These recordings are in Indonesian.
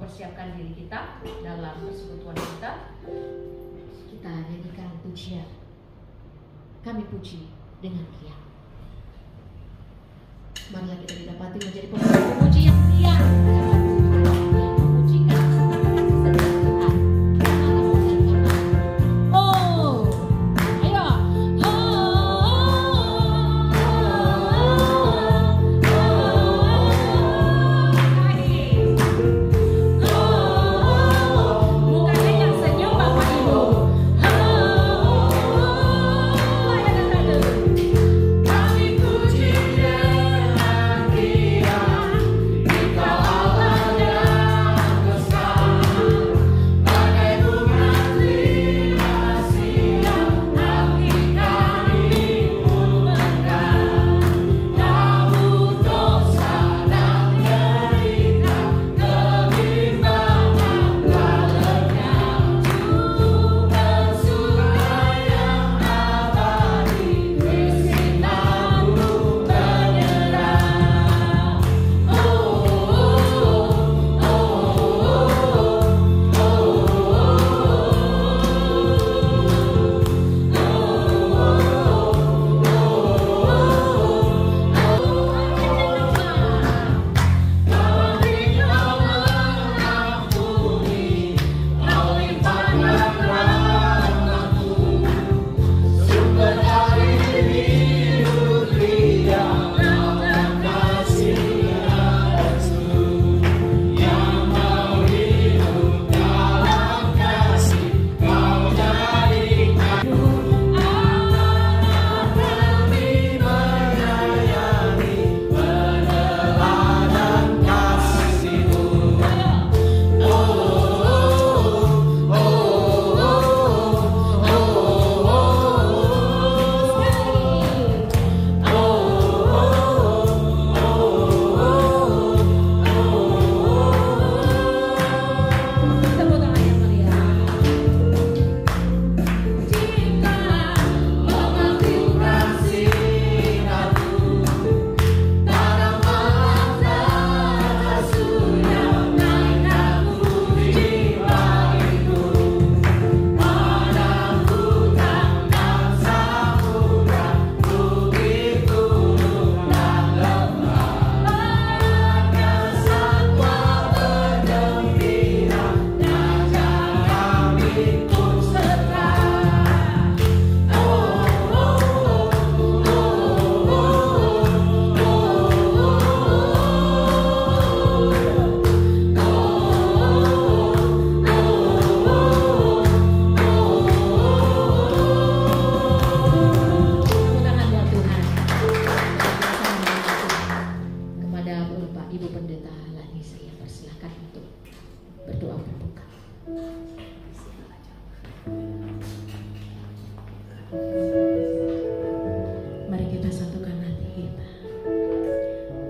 mempersiapkan diri kita dalam persekutuan kita. Kita nyanyikan pujian. Kami puji dengan riang. Marilah kita didapati menjadi pemuji yang riang.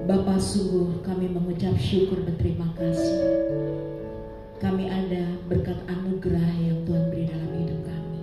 Bapa, sungguh kami mengucap syukur dan terima kasih. Kami ada berkat anugerah yang Tuhan beri dalam hidup kami.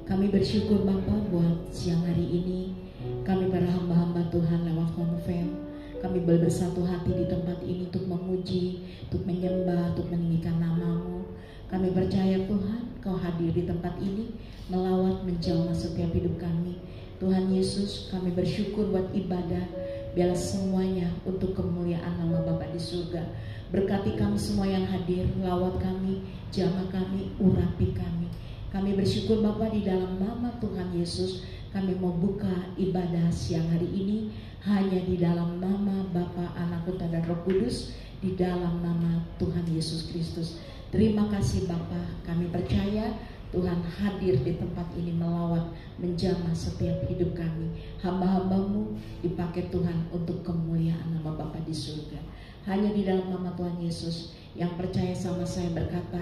Kami bersyukur Bapa buat siang hari ini kami para hamba-hamba Tuhan lewat konfem. Kami boleh bersatu hati di tempat ini untuk memuji, untuk menyembah, untuk meninggikan nama-Mu. Kami percaya Tuhan Kau hadir di tempat ini melawat menjamah setiap hidup kami. Tuhan Yesus, kami bersyukur buat ibadah, biarlah semuanya untuk kemuliaan nama Bapa di surga. Berkati kami semua yang hadir, lawat kami, jamah kami, urapi kami. Kami bersyukur Bapa di dalam nama Tuhan Yesus, kami mau buka ibadah siang hari ini hanya di dalam nama Bapa, Anak, Putra dan Roh Kudus, di dalam nama Tuhan Yesus Kristus. Terima kasih Bapa, kami percaya Tuhan hadir di tempat ini melawat, menjamah setiap hidup kami. Hamba-hamba-Mu dipakai Tuhan untuk kemuliaan nama Bapa di surga. Hanya di dalam nama Tuhan Yesus, yang percaya sama saya berkata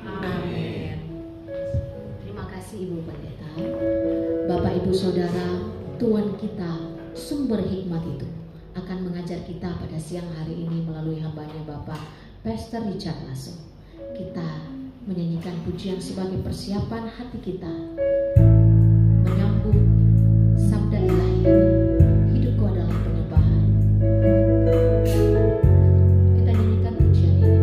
amin. Terima kasih Ibu Pendeta. Bapak Ibu Saudara, Tuhan kita sumber hikmat itu akan mengajar kita pada siang hari ini melalui hambanya Bapak Pastor Richard Lasso. Kita menyanyikan pujian sebagai persiapan hati kita menyambut sabda ilahi, hidupku adalah penyembahan. Kita nyanyikan pujian ini.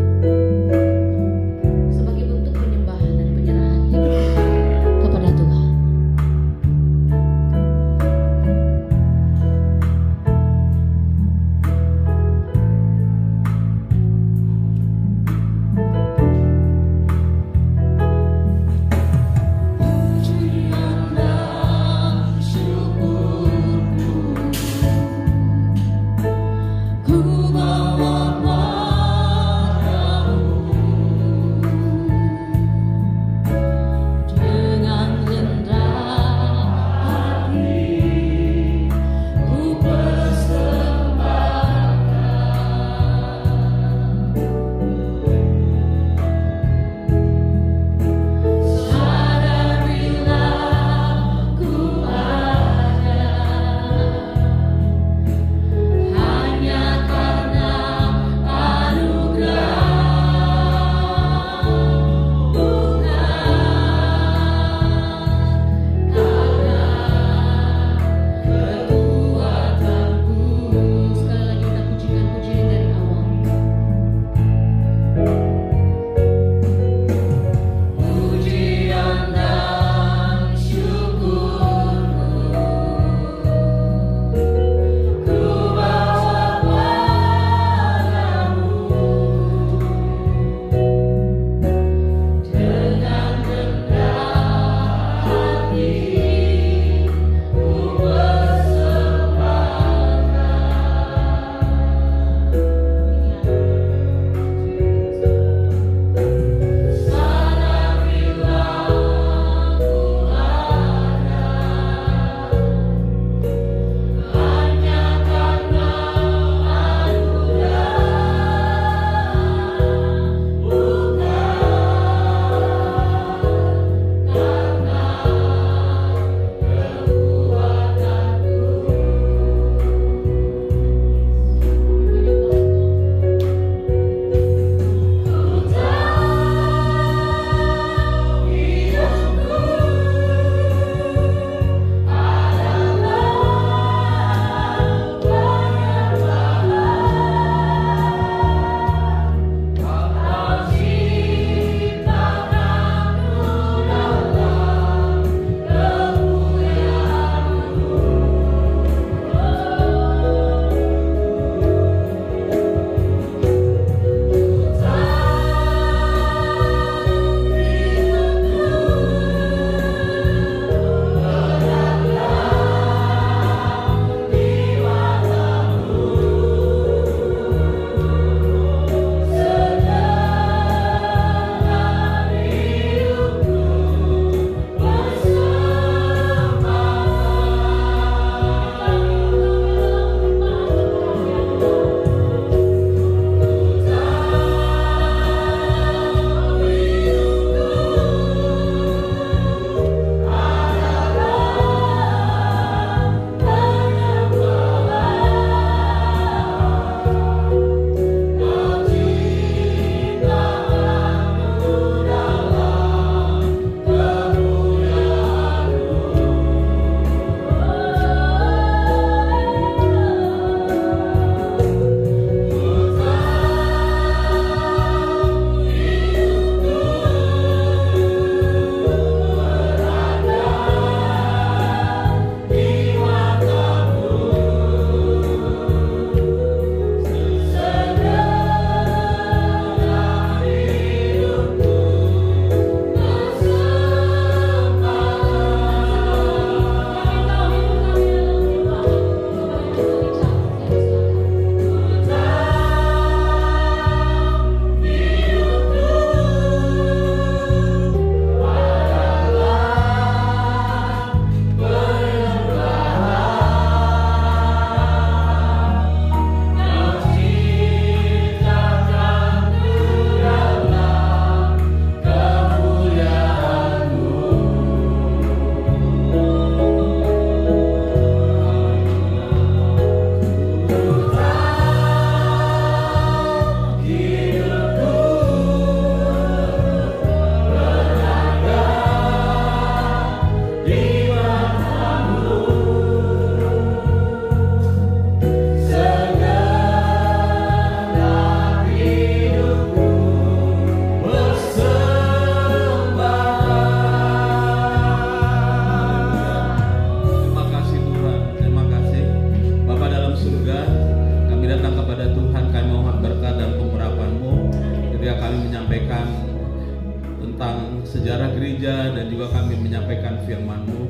tentang sejarah gereja dan juga kami menyampaikan firman-Mu.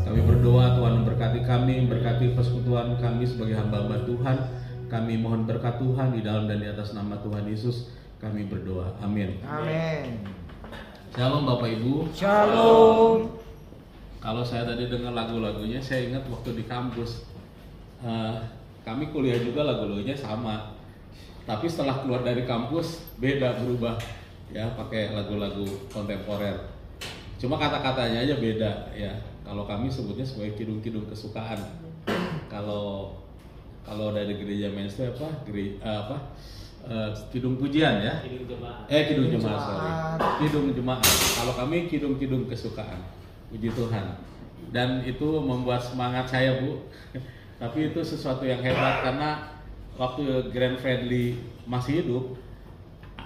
Kami berdoa Tuhan memberkati kami, memberkati persekutuan kami sebagai hamba-hamba Tuhan. Kami mohon berkat Tuhan di dalam dan di atas nama Tuhan Yesus kami berdoa. Amin. Amin. Shalom Bapak Ibu. Shalom. Kalau saya tadi dengar lagu-lagunya, saya ingat waktu di kampus. Kami kuliah juga lagu-lagunya sama. Tapi setelah keluar dari kampus beda, berubah ya, pakai lagu-lagu kontemporer. Cuma kata-katanya aja beda ya. Kalau kami sebutnya sebagai kidung-kidung kesukaan. Kalau dari gereja mainstream kidung pujian ya. Kidung jemaat, sorry. Kidung jemaat. Kalau kami kidung-kidung kesukaan. Puji Tuhan. Dan itu membuat semangat saya, Bu. Tapi itu sesuatu yang hebat karena waktu Grand Friendly masih hidup,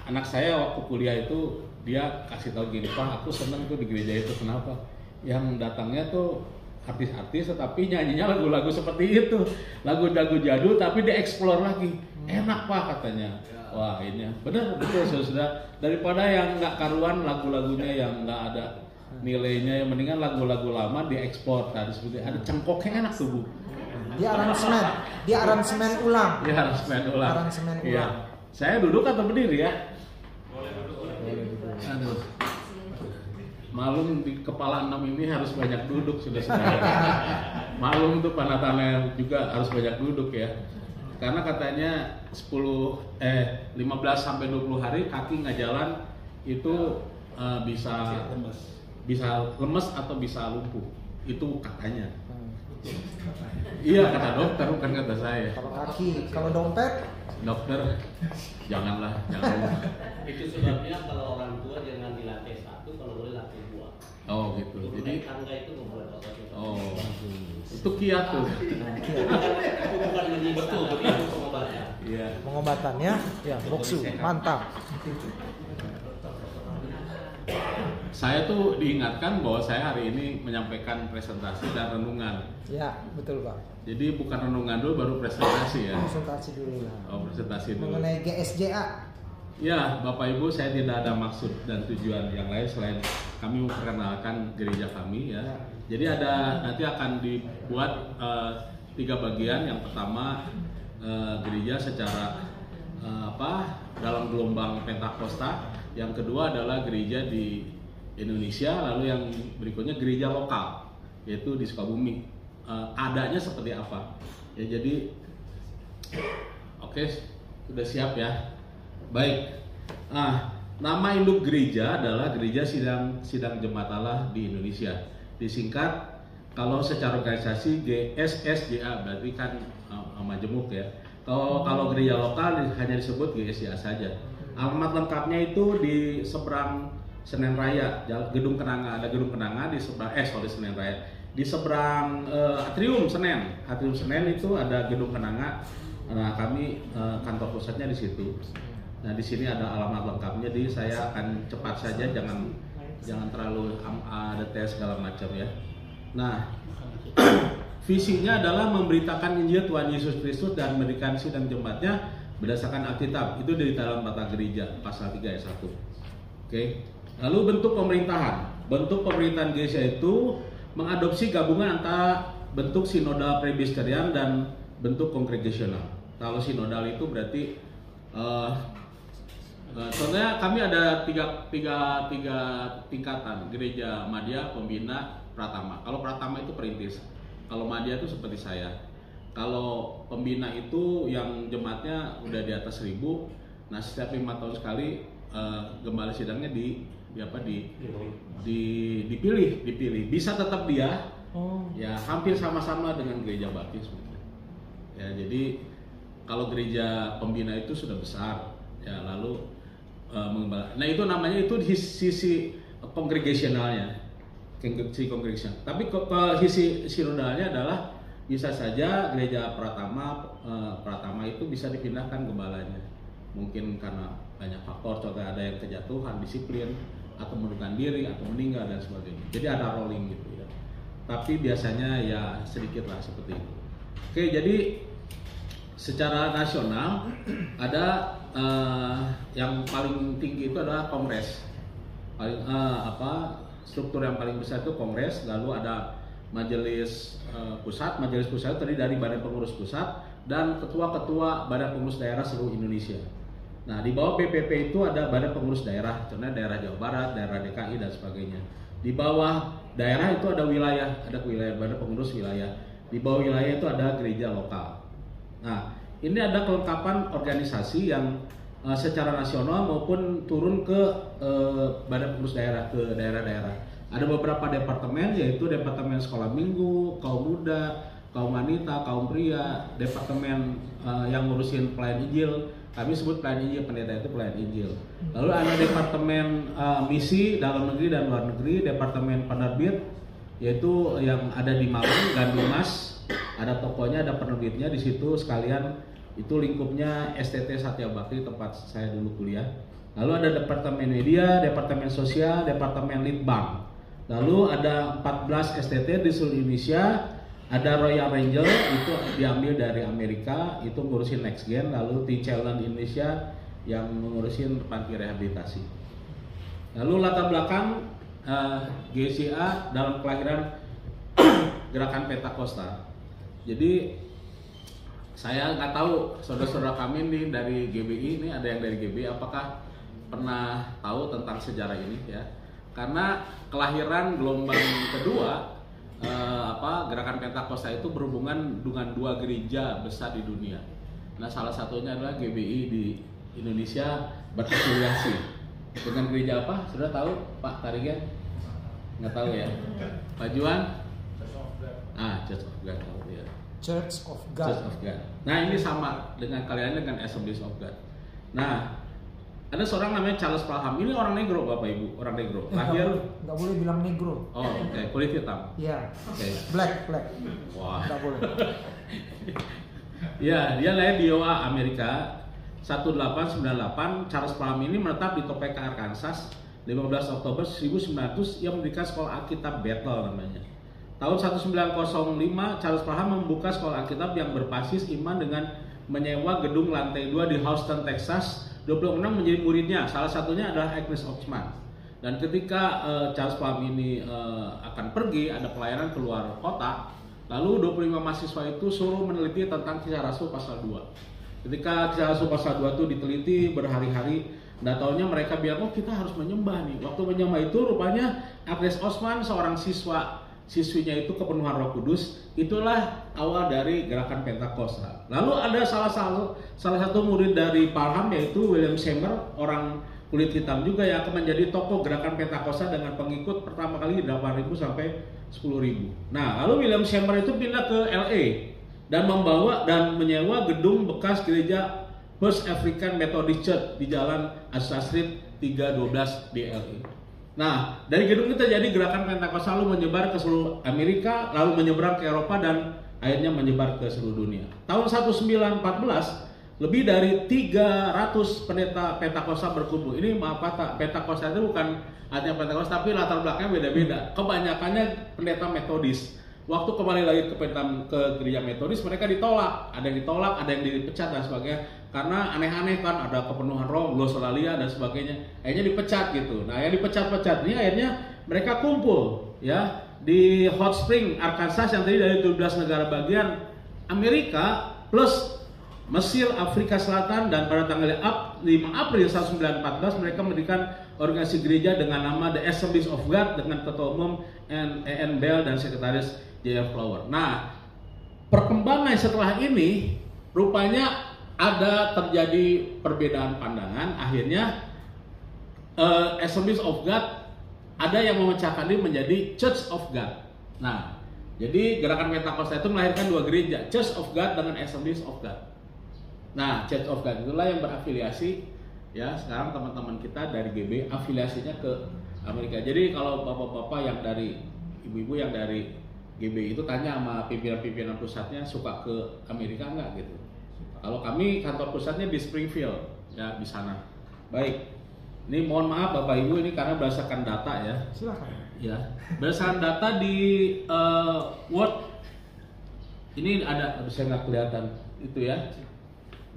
anak saya waktu kuliah itu dia kasih tahu gini, Pak, aku seneng tuh di gereja itu. Kenapa? Yang datangnya tuh artis-artis tetapi nyanyinya lagu-lagu seperti itu, lagu-lagu jadul tapi dieksplor lagi. Enak Pak katanya. Wah ini benar betul sudah daripada yang nggak karuan lagu-lagunya yang nggak ada nilainya, yang mendingan lagu-lagu lama diekspor. Tadi seperti ada cengkoknya enak tuh Bu. Dia aransemen ulang. Iya. Saya duduk atau berdiri ya? Boleh duduk. Aduh. Malum di kepala 6 ini harus banyak duduk sudah. Malum tuh panatannya juga harus banyak duduk ya. Karena katanya 15 sampai 20 hari kaki nggak jalan itu bisa lemes atau bisa lumpuh. Itu katanya. Iya kata dokter, bukan kata saya. Kalau kaki, kalau dompet, dokter jangan. Itu sebabnya kalau orang tua jangan di lantai 1, kalau boleh lantai 2. Oh gitu. Jadi tangga itu membuat otot. Oh, itu kiat tuh. Itu bukan menyibuk, itu pengobatan. Iya. pengobatannya, ya boksu, mantap. Saya tuh diingatkan bahwa saya hari ini menyampaikan presentasi dan renungan. Ya, betul Pak. Jadi bukan renungan dulu baru presentasi ya. Presentasi dulu lah. Oh, presentasi dulu. Mengenai GSJA. Ya, Bapak Ibu, saya tidak ada maksud dan tujuan yang lain selain kami memperkenalkan gereja kami ya. Jadi nanti akan dibuat 3 bagian. Yang pertama gereja secara dalam gelombang Pentakosta. Yang kedua adalah gereja di Indonesia, lalu yang berikutnya gereja lokal, yaitu di Sukabumi. Adanya seperti apa? Ya jadi, oke, sudah siap ya. Baik. Nama induk gereja adalah Gereja Sidang Jemaat Allah di Indonesia. Disingkat, kalau secara organisasi GSSJA, berarti kan majemuk ya. Kalau gereja lokal hanya disebut GSJA saja. Alamat lengkapnya itu di seberang Senen Raya, Gedung Kenanga. Ada Gedung Kenanga di seberang Senen Raya. Di seberang Atrium Senen. Atrium Senen itu ada Gedung Kenanga. Nah, kami kantor pusatnya di situ. Nah, di sini ada alamat lengkapnya. Jadi saya akan cepat saja, jangan terlalu detail segala macam ya. Nah, visinya adalah memberitakan Injil Tuhan Yesus Kristus dan mendirikan sidang jemaatnya berdasarkan Alkitab. Itu dari dalam Tata Gereja pasal 3 ayat 1. Oke. Lalu bentuk pemerintahan. Bentuk pemerintahan gereja itu mengadopsi gabungan antara bentuk sinodal presbyterian dan bentuk kongregasional. Kalau sinodal itu berarti soalnya kami ada tiga tingkatan, gereja madya, pembina, pratama. Kalau pratama itu perintis. Kalau madya itu seperti saya. Kalau pembina itu yang jemaatnya udah di atas 1000, nah setiap 5 tahun sekali gembala sidangnya dipilih. Bisa tetap dia, ya hampir sama-sama dengan gereja baptis. Ya jadi kalau gereja pembina itu sudah besar, ya lalu mengembala. Nah itu namanya itu di sisi kongregasionalnya, Tapi sisi sinodalnya adalah bisa saja gereja pratama itu bisa dipindahkan gembalanya. Mungkin karena banyak faktor, contohnya ada yang kejatuhan, disiplin, atau mengundurkan diri, atau meninggal dan sebagainya. Jadi ada rolling gitu ya. Tapi biasanya ya sedikit lah seperti itu. Oke, jadi secara nasional ada yang paling tinggi itu adalah kongres. paling struktur yang paling besar itu kongres, lalu ada majelis pusat. Majelis pusat terdiri dari badan pengurus pusat dan ketua-ketua badan pengurus daerah seluruh Indonesia. Nah, di bawah BPP itu ada badan pengurus daerah, contohnya daerah Jawa Barat, daerah DKI dan sebagainya. Di bawah daerah itu ada wilayah, badan pengurus wilayah. Di bawah wilayah itu ada gereja lokal. Nah, ini ada kelengkapan organisasi yang secara nasional maupun turun ke badan pengurus daerah, ke daerah-daerah. Ada beberapa departemen, yaitu departemen sekolah minggu, kaum muda, kaum wanita, kaum pria, departemen yang ngurusin pelayan Injil. Kami sebut pelayan Injil, pendeta itu pelayan Injil. Lalu ada departemen misi dalam negeri dan luar negeri, departemen penerbit, yaitu yang ada di Malang, Gandimas. Ada tokonya, ada penerbitnya di situ sekalian. Itu lingkupnya STT Satya Bakti, tempat saya dulu kuliah. Lalu ada departemen media, departemen sosial, departemen litbang. Lalu ada 14 STT di seluruh Indonesia. Ada Royal Ranger, itu diambil dari Amerika, itu ngurusin Next Gen. Lalu Teen Challenge Indonesia yang mengurusin panti rehabilitasi. Lalu latar belakang GCA dalam kelahiran Gerakan Pentakosta. Jadi saya nggak tahu saudara-saudara kami nih dari GBI, ini ada yang dari GBI, apakah pernah tahu tentang sejarah ini ya? Karena kelahiran gelombang kedua Gerakan Pentakosta itu berhubungan dengan dua gereja besar di dunia. Nah, salah satunya adalah GBI di Indonesia berafiliasi dengan gereja apa? Sudah tahu Pak Tarigan? Nggak tahu ya? Pak Juan? Church of God tahu ya. Church of God. Church of God. Nah, ini sama dengan kalian dengan Assemblies of God. Nah, ada seorang namanya Charles Parham. Ini orang negro, Bapak Ibu, orang negro. Lahir Nggak boleh bilang negro. Oh, oke, kulit hitam. Iya. Oke. Black. Wah. Nggak boleh. Ya, dia lahir di Iowa, Amerika 1898. Charles Parham ini menetap di Topeka, Arkansas 15 Oktober 1900. Ia mendirikan sekolah Alkitab Bethel namanya. Tahun 1905 Charles Parham membuka sekolah Alkitab yang berbasis iman dengan menyewa gedung lantai 2 di Houston, Texas. 26 menjadi muridnya, salah satunya adalah Agnes Ochsman. Dan ketika Charles Parham ini akan pergi, ada pelayanan keluar kota, lalu 25 mahasiswa itu suruh meneliti tentang Kisah Rasul pasal 2. Ketika Kisah Rasul pasal 2 itu diteliti berhari-hari, dan tahunya mereka bilang, oh kita harus menyembah nih. Waktu menyembah itu rupanya Agnes Ochsman, seorang siswinya itu kepenuhan Roh Kudus, itulah awal dari Gerakan Pentakosta. Lalu ada salah satu murid dari Parham, yaitu William Seymour, orang kulit hitam juga yang akan menjadi tokoh Gerakan Pentakosta dengan pengikut pertama kali 8.000 sampai 10.000. Nah, lalu William Seymour itu pindah ke LA dan membawa dan menyewa gedung bekas gereja First African Methodist Church di Jalan Azusa Street 312 di LA. Nah, dari gedung itu jadi Gerakan Pentakosta lalu menyebar ke seluruh Amerika, lalu menyeberang ke Eropa dan akhirnya menyebar ke seluruh dunia. Tahun 1914, lebih dari 300 pendeta Pentakosta berkumpul. Ini maaf kata, Pentakosta itu bukan artinya Pentakosta, tapi latar belakangnya beda-beda. Kebanyakannya pendeta Metodis. Waktu kembali lagi ke gereja Metodis, mereka ditolak. Ada yang ditolak, ada yang dipecat dan sebagainya. Karena aneh-aneh kan, ada kepenuhan roh, glosolalia dan sebagainya. Akhirnya dipecat gitu. Nah, yang dipecat-pecat ini akhirnya mereka kumpul ya di Hot Spring, Arkansas yang tadi dari 12 negara bagian Amerika plus Mesir, Afrika Selatan, dan pada tanggal 5 April 1914 mereka mendirikan organisasi gereja dengan nama The Assemblies of God dengan ketua umum N.E.N. Bell dan sekretaris J.F. Flower. Nah, perkembangan setelah ini rupanya ada terjadi perbedaan pandangan. Akhirnya Assemblies of God ada yang memecahkan diri menjadi Church of God. Nah, jadi Gerakan Pentakosta itu melahirkan dua gereja, Church of God dengan Assemblies of God. Nah, Church of God itulah yang berafiliasi ya. Sekarang teman-teman kita dari GB afiliasinya ke Amerika. Jadi kalau bapak-bapak yang dari ibu-ibu yang dari GB itu tanya sama pimpinan-pimpinan pusatnya suka ke Amerika enggak gitu. Kalau kami kantor pusatnya di Springfield ya, di sana. Baik. Ini mohon maaf Bapak Ibu, ini karena berdasarkan data ya. Silakan. Ya, berdasarkan data di Word ini ada, saya nggak kelihatan itu ya.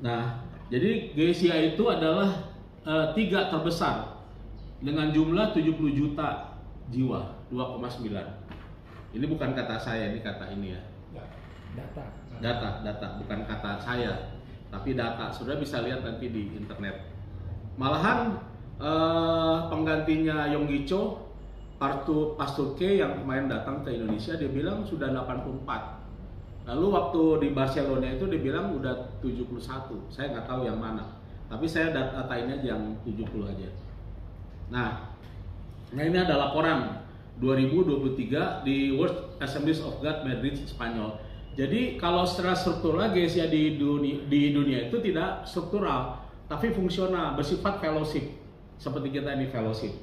Nah, jadi GCA itu adalah 3 terbesar dengan jumlah 70 juta jiwa, 2,9. Ini bukan kata saya, ini kata ini ya. Data, bukan kata saya, tapi data. Sudah bisa lihat nanti di internet. Malahan penggantinya Yonggi Cho, Pastor K yang kemarin datang ke Indonesia, dia bilang sudah 84. Lalu waktu di Barcelona itu dia bilang udah 71. Saya nggak tahu yang mana. Tapi saya datain aja yang 70 aja. Nah ini ada laporan 2023 di World Assemblies of God Madrid, Spanyol. Jadi kalau secara struktural GSA di dunia itu tidak struktural, tapi fungsional, bersifat fellowship. Seperti kita ini fellowship.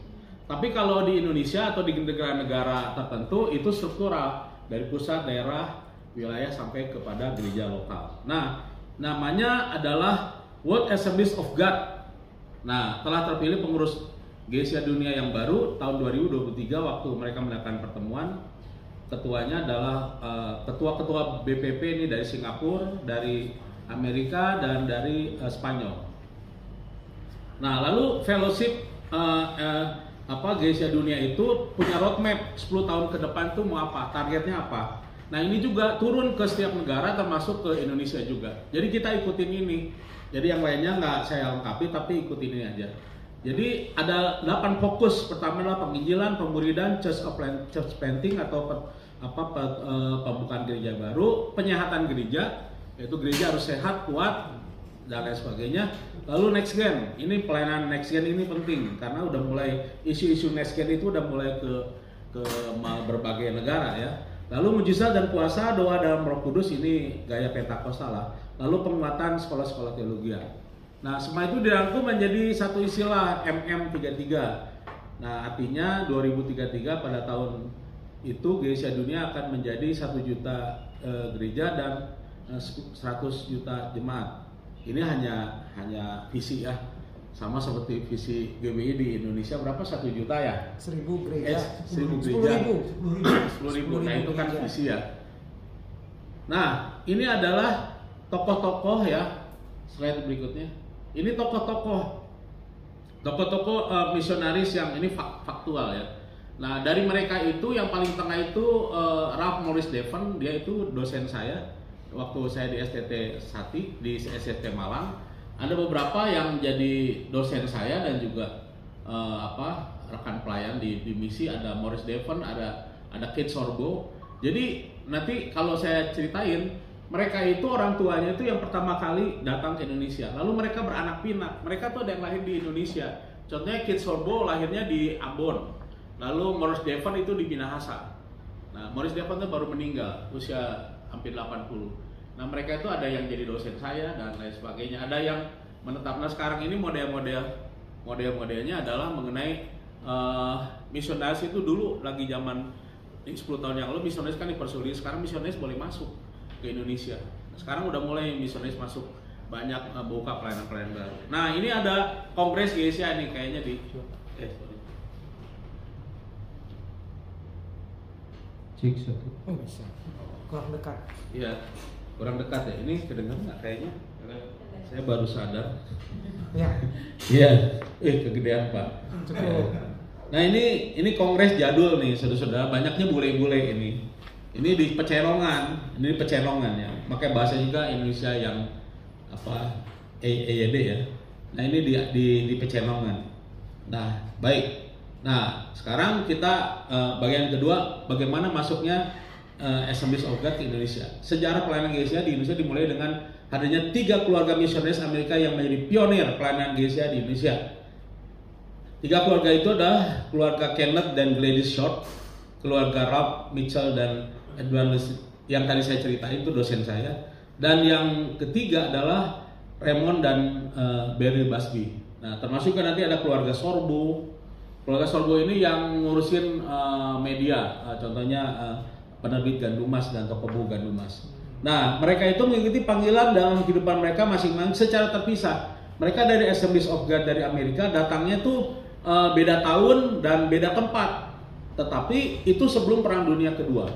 Tapi kalau di Indonesia atau di negara-negara tertentu itu struktural, dari pusat, daerah, wilayah sampai kepada gereja lokal. Nah, namanya adalah World Assemblies of God. Nah, telah terpilih pengurus GSA dunia yang baru tahun 2023 waktu mereka melakukan pertemuan. Ketuanya adalah ketua-ketua BPP ini dari Singapura, dari Amerika, dan dari Spanyol. Nah, lalu fellowship GSA dunia itu punya roadmap 10 tahun ke depan tuh mau apa, targetnya apa. Nah ini juga turun ke setiap negara termasuk ke Indonesia juga. Jadi kita ikutin ini. Jadi yang lainnya nggak saya lengkapi tapi ikutin ini aja. Jadi ada 8 fokus. Pertama adalah penginjilan, pemuridan, church planting atau pembukaan gereja baru, penyehatan gereja, yaitu gereja harus sehat, kuat, dan lain sebagainya. Lalu next gen, ini pelayanan next gen ini penting karena udah mulai isu-isu next gen itu udah mulai ke berbagai negara ya. Lalu mujizat dan puasa, doa dalam Roh Kudus, ini gaya Pentakosta lah. Lalu penguatan sekolah-sekolah teologi. Nah, semua itu dirangkum menjadi satu istilah MM33. Nah, artinya 2033 pada tahun itu GSA dunia akan menjadi 1 juta gereja dan 100 juta jemaat. Ini hanya visi ya. Sama seperti visi GBI di Indonesia berapa? 1 juta ya? 1.000 gereja. 1.000 gereja. 10.000. Nah, itu kan visi ya. Nah, ini adalah tokoh-tokoh ya. Slide berikutnya. Ini tokoh-tokoh misionaris yang ini faktual ya. Nah, dari mereka itu yang paling tengah itu Ralph Morris Devon, dia itu dosen saya waktu saya di STT Sati, di STT Malang. Ada beberapa yang jadi dosen saya dan juga rekan pelayan di misi. Ada Morris Devon, ada Kate Sorbo. Jadi nanti kalau saya ceritain, mereka itu orang tuanya itu yang pertama kali datang ke Indonesia. Lalu mereka beranak pinak. Mereka tuh ada yang lahir di Indonesia. Contohnya Kate Sorbo lahirnya di Ambon. Lalu Morris Devon itu di Minahasa. Nah, Morris Devon itu baru meninggal usia hampir 80. Nah, mereka itu ada yang jadi dosen saya dan lain sebagainya. Ada yang menetap. Nah, sekarang ini model-modelnya adalah mengenai misionaris itu dulu lagi zaman 10 tahun yang lalu misionaris kan dipersulit. Sekarang misionaris boleh masuk ke Indonesia. Nah, sekarang udah mulai misionaris masuk, banyak buka pelayanan-pelayanan baru. Nah, ini ada kongres GSA nih kayaknya di Cek satu. Oh bisa. Kurang dekat. Iya, kurang dekat ya. Ini kedengeran nggak kayaknya? Saya baru sadar. Ya. Iya, kegedean Pak. Cukup. Nah ini kongres jadul nih, saudara-saudara. Banyaknya bule-bule ini. Ini di Pecenongan, ini Pecenongan ya. Makanya bahasa juga Indonesia yang EYD ya. Nah ini di Pecenongan. Nah baik. Nah sekarang kita bagian kedua, bagaimana masuknya Assemblies of God ke Indonesia. Sejarah pelayanan GSA di Indonesia dimulai dengan adanya 3 keluarga misionaris Amerika yang menjadi pionir pelayanan GSA di Indonesia. 3 keluarga itu adalah keluarga Kenneth dan Gladys Short, keluarga Ralph Mitchell dan Edwin yang tadi saya ceritain itu dosen saya, dan yang ketiga adalah Raymond dan Barry Busby. Nah, termasuk kan nanti ada keluarga Sorbo. Keluarga Sorbo ini yang ngurusin media, contohnya penerbit Gandumas dan toko buku Gandumas. Nah, mereka itu mengikuti panggilan dalam kehidupan mereka masing-masing secara terpisah. Mereka dari Assemblies of God dari Amerika datangnya tuh beda tahun dan beda tempat. Tetapi itu sebelum Perang Dunia Kedua.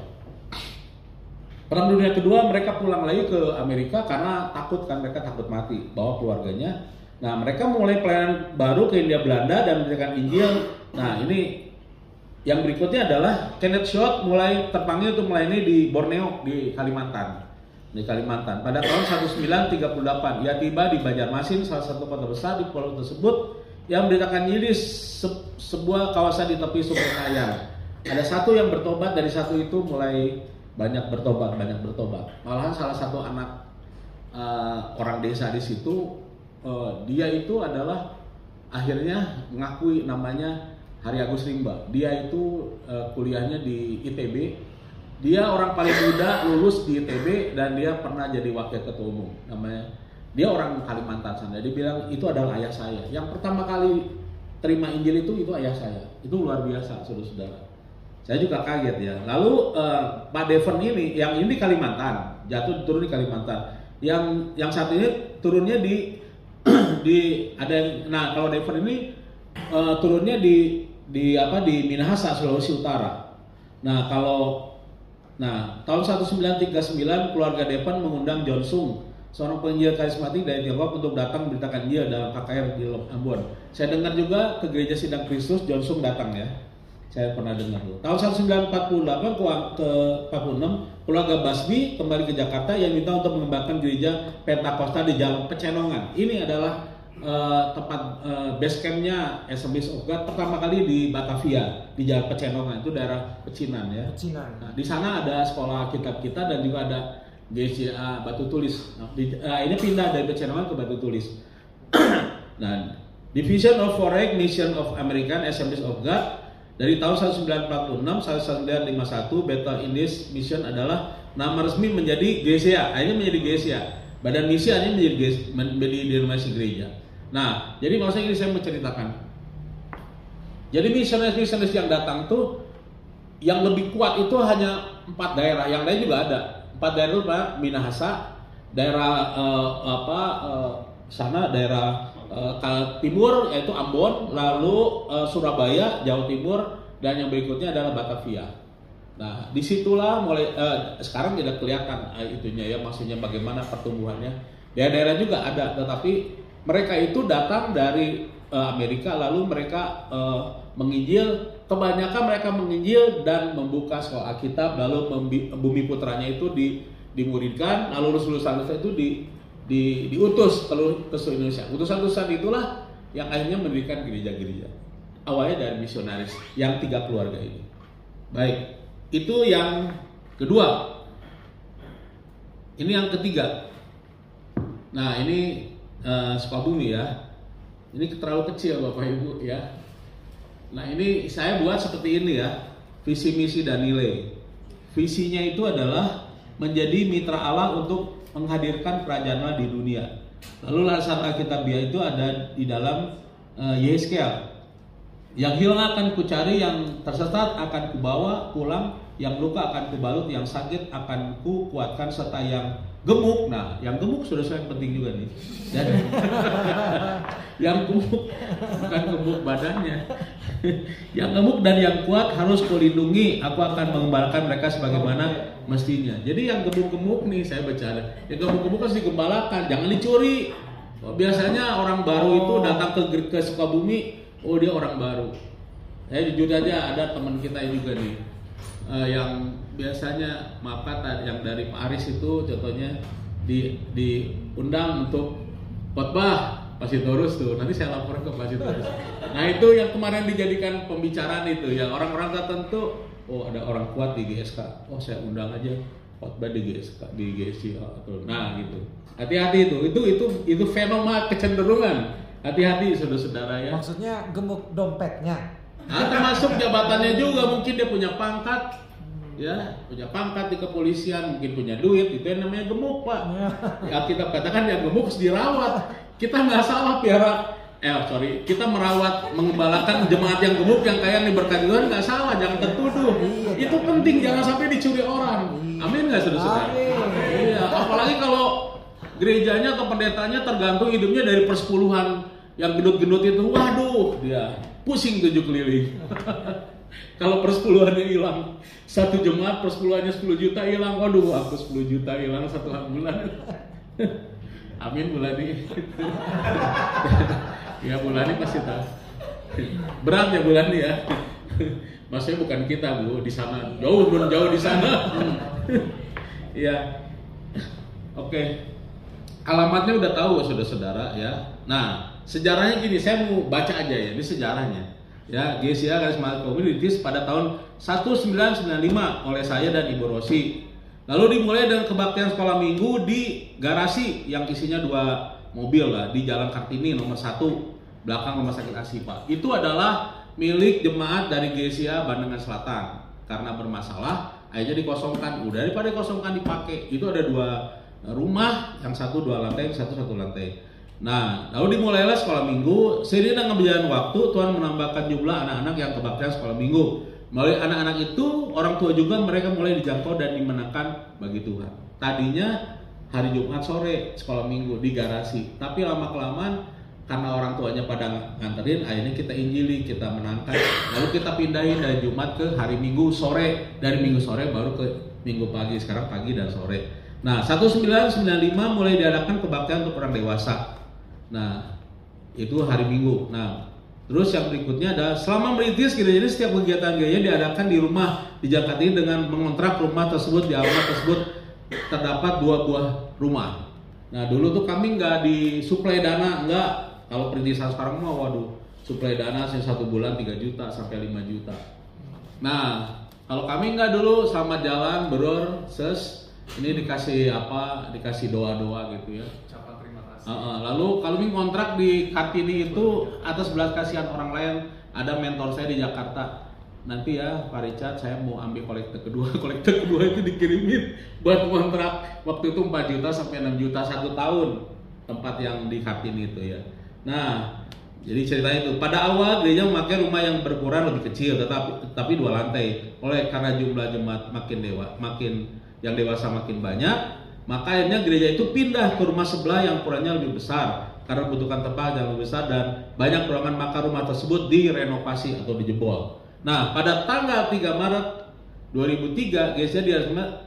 Perang Dunia Kedua mereka pulang lagi ke Amerika karena takut kan, mereka takut mati, bawa keluarganya. Nah, mereka mulai pelayanan baru ke Hindia Belanda dan memberikan Injil. Nah, ini yang berikutnya adalah Kenneth Short mulai terpanggil untuk melayani di Borneo di Kalimantan. Pada tahun 1938 ia tiba di Banjarmasin, salah satu kota besar di pulau tersebut, yang memberitakan Injil di sebuah kawasan di tepi Sungai Kayan. Ada satu yang bertobat, dari satu itu mulai banyak bertobat. Malahan salah satu anak orang desa di situ, dia itu adalah akhirnya mengakui namanya Hari Agus Rimba. Dia itu kuliahnya di ITB. Dia orang paling muda lulus di ITB dan dia pernah jadi wakil ketua umum. Namanya, dia orang Kalimantan sana. Dia bilang itu adalah ayah saya. Yang pertama kali terima Injil itu ayah saya. Itu luar biasa, saudara-saudara. Saya juga kaget ya. Lalu Pak Devon ini, yang ini di Kalimantan, turun di Kalimantan. Yang satu ini turunnya di nah kalau Devon ini turunnya di Minahasa, Sulawesi Utara. Nah, tahun 1939 keluarga Devon mengundang John Sung, seorang penginjil karismatik dari Tiongkok, untuk datang memberitakan Injil dalam KKR di Ambon. Saya dengar juga ke Gereja Sidang Kristus John Sung datang ya. Saya pernah dengar dulu. Tahun 1948 ke 46 keluarga Basbi kembali ke Jakarta yang minta untuk mengembangkan gereja Pentakosta di Jalan Pecenongan. Ini adalah tempat base campnya Assemblies of God pertama kali di Batavia, di Jalan Pecenongan, itu daerah Pecinan ya. Nah, di sana ada sekolah kitab kita dan juga ada GCA Batu Tulis. Nah, ini pindah dari Pecenongan ke Batu Tulis. Nah, Division of Foreign Mission of American Assemblies of God dari tahun 1946 sampai 1951, Bethel Indies Mission adalah nama resmi menjadi GCA. Akhirnya menjadi GCA. Badan misi akhirnya menjadi denominasi gereja. Nah, jadi maksudnya ini saya menceritakan. Jadi misionaris yang datang tuh yang lebih kuat itu hanya 4 daerah, yang lain juga ada. 4 daerah itu Pak, Minahasa, daerah daerah timur yaitu Ambon, lalu Surabaya, Jawa Timur, dan yang berikutnya adalah Batavia. Nah, disitulah mulai sekarang tidak kelihatan itunya ya, maksudnya bagaimana pertumbuhannya. Daerah-daerah juga ada, tetapi mereka itu datang dari Amerika, lalu mereka menginjil. Kebanyakan mereka menginjil dan membuka sekolah Alkitab, lalu Bumi Putranya itu dimuridkan, lalu lulusan itu diutus ke seluruh Indonesia. Utusan-utusan itulah yang akhirnya mendirikan gereja-gereja. Awalnya dari misionaris yang 3 keluarga ini. Baik, itu yang kedua. Ini yang ketiga. Nah, ini Sukabumi ya. Ini terlalu kecil Bapak Ibu ya. Nah, ini saya buat seperti ini ya. Visi, misi, dan nilai. Visinya itu adalah menjadi mitra Allah untuk menghadirkan kerajaan Allah di dunia. Lalu lasan Alkitabiah itu ada di dalam Yeskel. Yang hilang akan kucari, yang tersesat akan kubawa pulang, yang luka akan kubalut, yang sakit akan kukuatkan, serta yang gemuk. Nah, yang gemuk sudah yang penting juga nih. Dan yang gemuk bukan gemuk badannya. Yang gemuk dan yang kuat harus kulindungi. Aku akan mengembalakan mereka sebagaimana mestinya. Jadi yang gemuk-gemuk nih, saya bercanda. Yang gemuk-gemuk harus digembalakan, jangan dicuri. Biasanya orang baru itu datang ke Sukabumi, oh dia orang baru. Saya jujur aja ada teman kita juga nih, yang biasanya maaf kata yang dari Pak Aris itu contohnya diundang untuk khotbah Pasitorus tuh, nanti saya laporan ke Pasitorus. Nah itu yang kemarin dijadikan pembicaraan itu, yang orang-orang tertentu, oh ada orang kuat di GSK, oh saya undang aja khotbah di GSK, di GSC. Nah gitu, hati-hati itu fenomena kecenderungan. Hati-hati saudara-saudara ya. Maksudnya gemuk dompetnya. Nah, termasuk jabatannya juga, mungkin dia punya pangkat, ya, punya pangkat di kepolisian, mungkin punya duit, itu yang namanya gemuk Pak. Ya kita katakan yang gemuk harus dirawat. Kita nggak salah kita merawat, mengembalakan jemaat yang gemuk yang kaya diberkati Tuhan, nggak salah, jangan tertuduh. Itu penting, jangan sampai dicuri orang. Amin nggak saudara-saudara? Iya, apalagi kalau gerejanya atau pendetanya tergantung hidupnya dari persepuluhan yang gendut-gendut itu, waduh, dia pusing 7 keliling. Kalau persepuluhannya hilang, satu jemaat persepuluhannya 10 juta hilang, waduh, aku 10 juta hilang 1 bulan. Amin Bulani. Ya Bulani pasti tahu. Berat ya Bulani ya. Maksudnya bukan kita Bu, di sana jauh di sana. Iya. Oke. Alamatnya udah tahu saudara-saudara ya. Nah, sejarahnya gini, saya mau baca aja ya, ini sejarahnya. Ya, GCA Charismatic Communities pada tahun 1995 oleh saya dan Ibu Rosi. Lalu dimulai dengan kebaktian sekolah minggu di garasi yang isinya 2 mobil lah di Jalan Kartini nomor 1 belakang Rumah Sakit Asifa. Itu adalah milik jemaat dari GCA Bandengan Selatan. Karena bermasalah, akhirnya dikosongkan. Udah daripada dikosongkan dipakai. Itu ada 2 rumah, yang 1 2 lantai, yang 1 1 lantai. Nah, lalu dimulailah sekolah minggu. Seiring dengan berjalan waktu, Tuhan menambahkan jumlah anak-anak yang kebaktian sekolah minggu. Melalui anak-anak itu, orang tua juga mereka mulai dijangkau dan dimenangkan bagi Tuhan. Tadinya hari Jumat sore sekolah minggu di garasi, tapi lama-kelamaan karena orang tuanya pada nganterin, akhirnya kita injili, kita menangkan. Lalu kita pindahin dari Jumat ke hari Minggu sore, dari Minggu sore baru ke Minggu pagi, sekarang pagi dan sore. Nah, 1995 mulai diadakan kebaktian untuk orang dewasa. Nah, itu hari Minggu. Nah, terus yang berikutnya adalah selama merintis gereja ini, setiap kegiatan gereja diadakan di rumah di Jakarta ini dengan mengontrak rumah tersebut. Di alamat tersebut terdapat 2 buah rumah. Nah, dulu tuh kami nggak disuplai dana, nggak. Kalau perintisan sekarang mah waduh, suplai dana 1 bulan 3 juta sampai 5 juta. Nah, kalau kami nggak dulu selamat jalan beror ini dikasih apa? Dikasih doa-doa gitu ya. Ucapan terima kasih. Lalu kalau kami kontrak di Kartini itu atas belas kasihan orang lain, ada mentor saya di Jakarta. Nanti ya Pak Richard, saya mau ambil kolektor kedua. Kolektor kedua itu dikirimin buat kontrak. Waktu itu 4 juta sampai 6 juta 1 tahun tempat yang di Kartini itu ya. Nah, jadi ceritanya itu pada awal gereja memakai rumah yang berukuran lebih kecil, tetapi 2 lantai. Oleh karena jumlah jemaat makin yang dewasa makin banyak, maka akhirnya gereja itu pindah ke rumah sebelah yang ukurannya lebih besar karena membutuhkan tempat yang lebih besar dan banyak ruangan, maka rumah tersebut direnovasi atau dijebol. Nah, pada tanggal 3 Maret 2003, GCA di